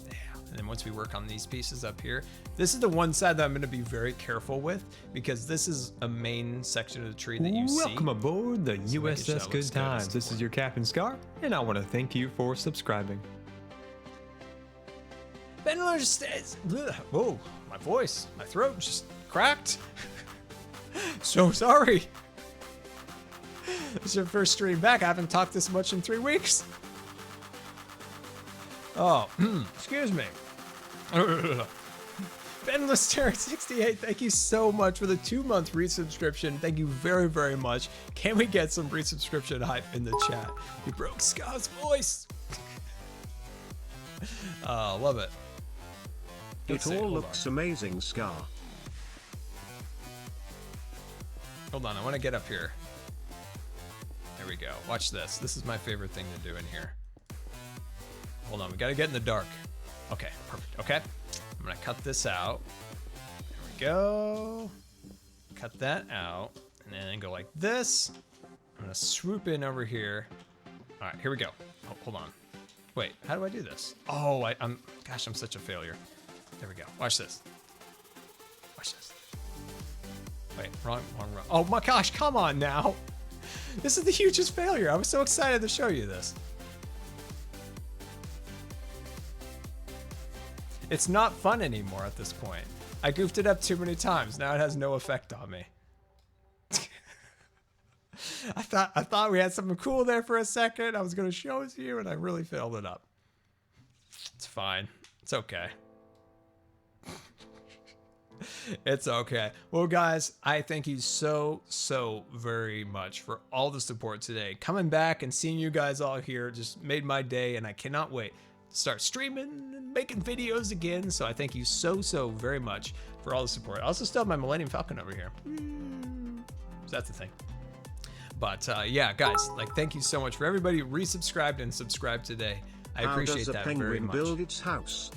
Yeah. And then once we work on these pieces up here, this is the one side that I'm going to be very careful with because this is a main section of the tree that you see. Welcome aboard the So making sure USS that Good looks good Times. is This is your Captain Scar, and I want to thank you for subscribing. Bendler stays. Whoa, my voice, my throat just cracked. So sorry. This is your first stream back. I haven't talked this much in 3 weeks. Oh, excuse me. BenLister68, thank you so much for the 2-month resubscription. Thank you very, very much. Can we get some resubscription hype in the chat? You broke Scott's voice. Love it. It all looks amazing, Scar. Hold on, I want to get up here. There we go. Watch this. This is my favorite thing to do in here. Hold on, we got to get in the dark. Okay, perfect. Okay, I'm going to cut this out. There we go. Cut that out. And then go like this. I'm going to swoop in over here. All right, here we go. Oh, hold on. Wait, how do I do this? Oh, gosh, I'm such a failure. There we go. Watch this. Watch this. Wait, wrong. Oh my gosh, come on now. This is the hugest failure. I was so excited to show you this. It's not fun anymore at this point. I goofed it up too many times. Now it has no effect on me. I thought we had something cool there for a second. I was going to show it to you and I really failed it up. It's fine. It's okay. It's okay. Well, guys, I thank you so very much for all the support today. Coming back and seeing you guys all here just made my day, and I cannot wait to start streaming and making videos again. So I thank you so very much for all the support. I also still have my Millennium Falcon over here. So that's the thing. But yeah, guys, like, thank you so much for everybody who resubscribed and subscribed today. I appreciate that very much. How does a penguin build its house?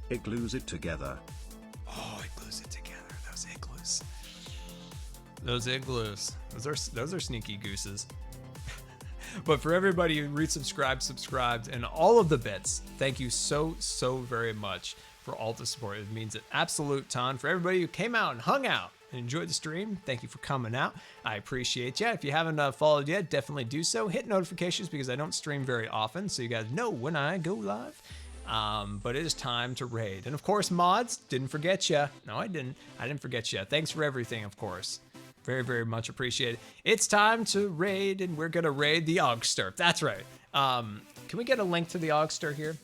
It glues it together. Oh, it glues it together. Those igloos. Those igloos. Those are sneaky gooses. But for everybody who resubscribed, subscribed, and all of the bits, thank you so very much for all the support. It means an absolute ton. For everybody who came out and hung out and enjoyed the stream, thank you for coming out. I appreciate you. If you haven't followed yet, definitely do so. Hit notifications because I don't stream very often, so you guys know when I go live. But it is time to raid. And of course, mods, didn't forget you. No, I didn't forget you. Thanks for everything, of course. Very much appreciated. It's time to raid, and we're gonna raid the Ogster. That's right. Can we get a link to the Ogster here?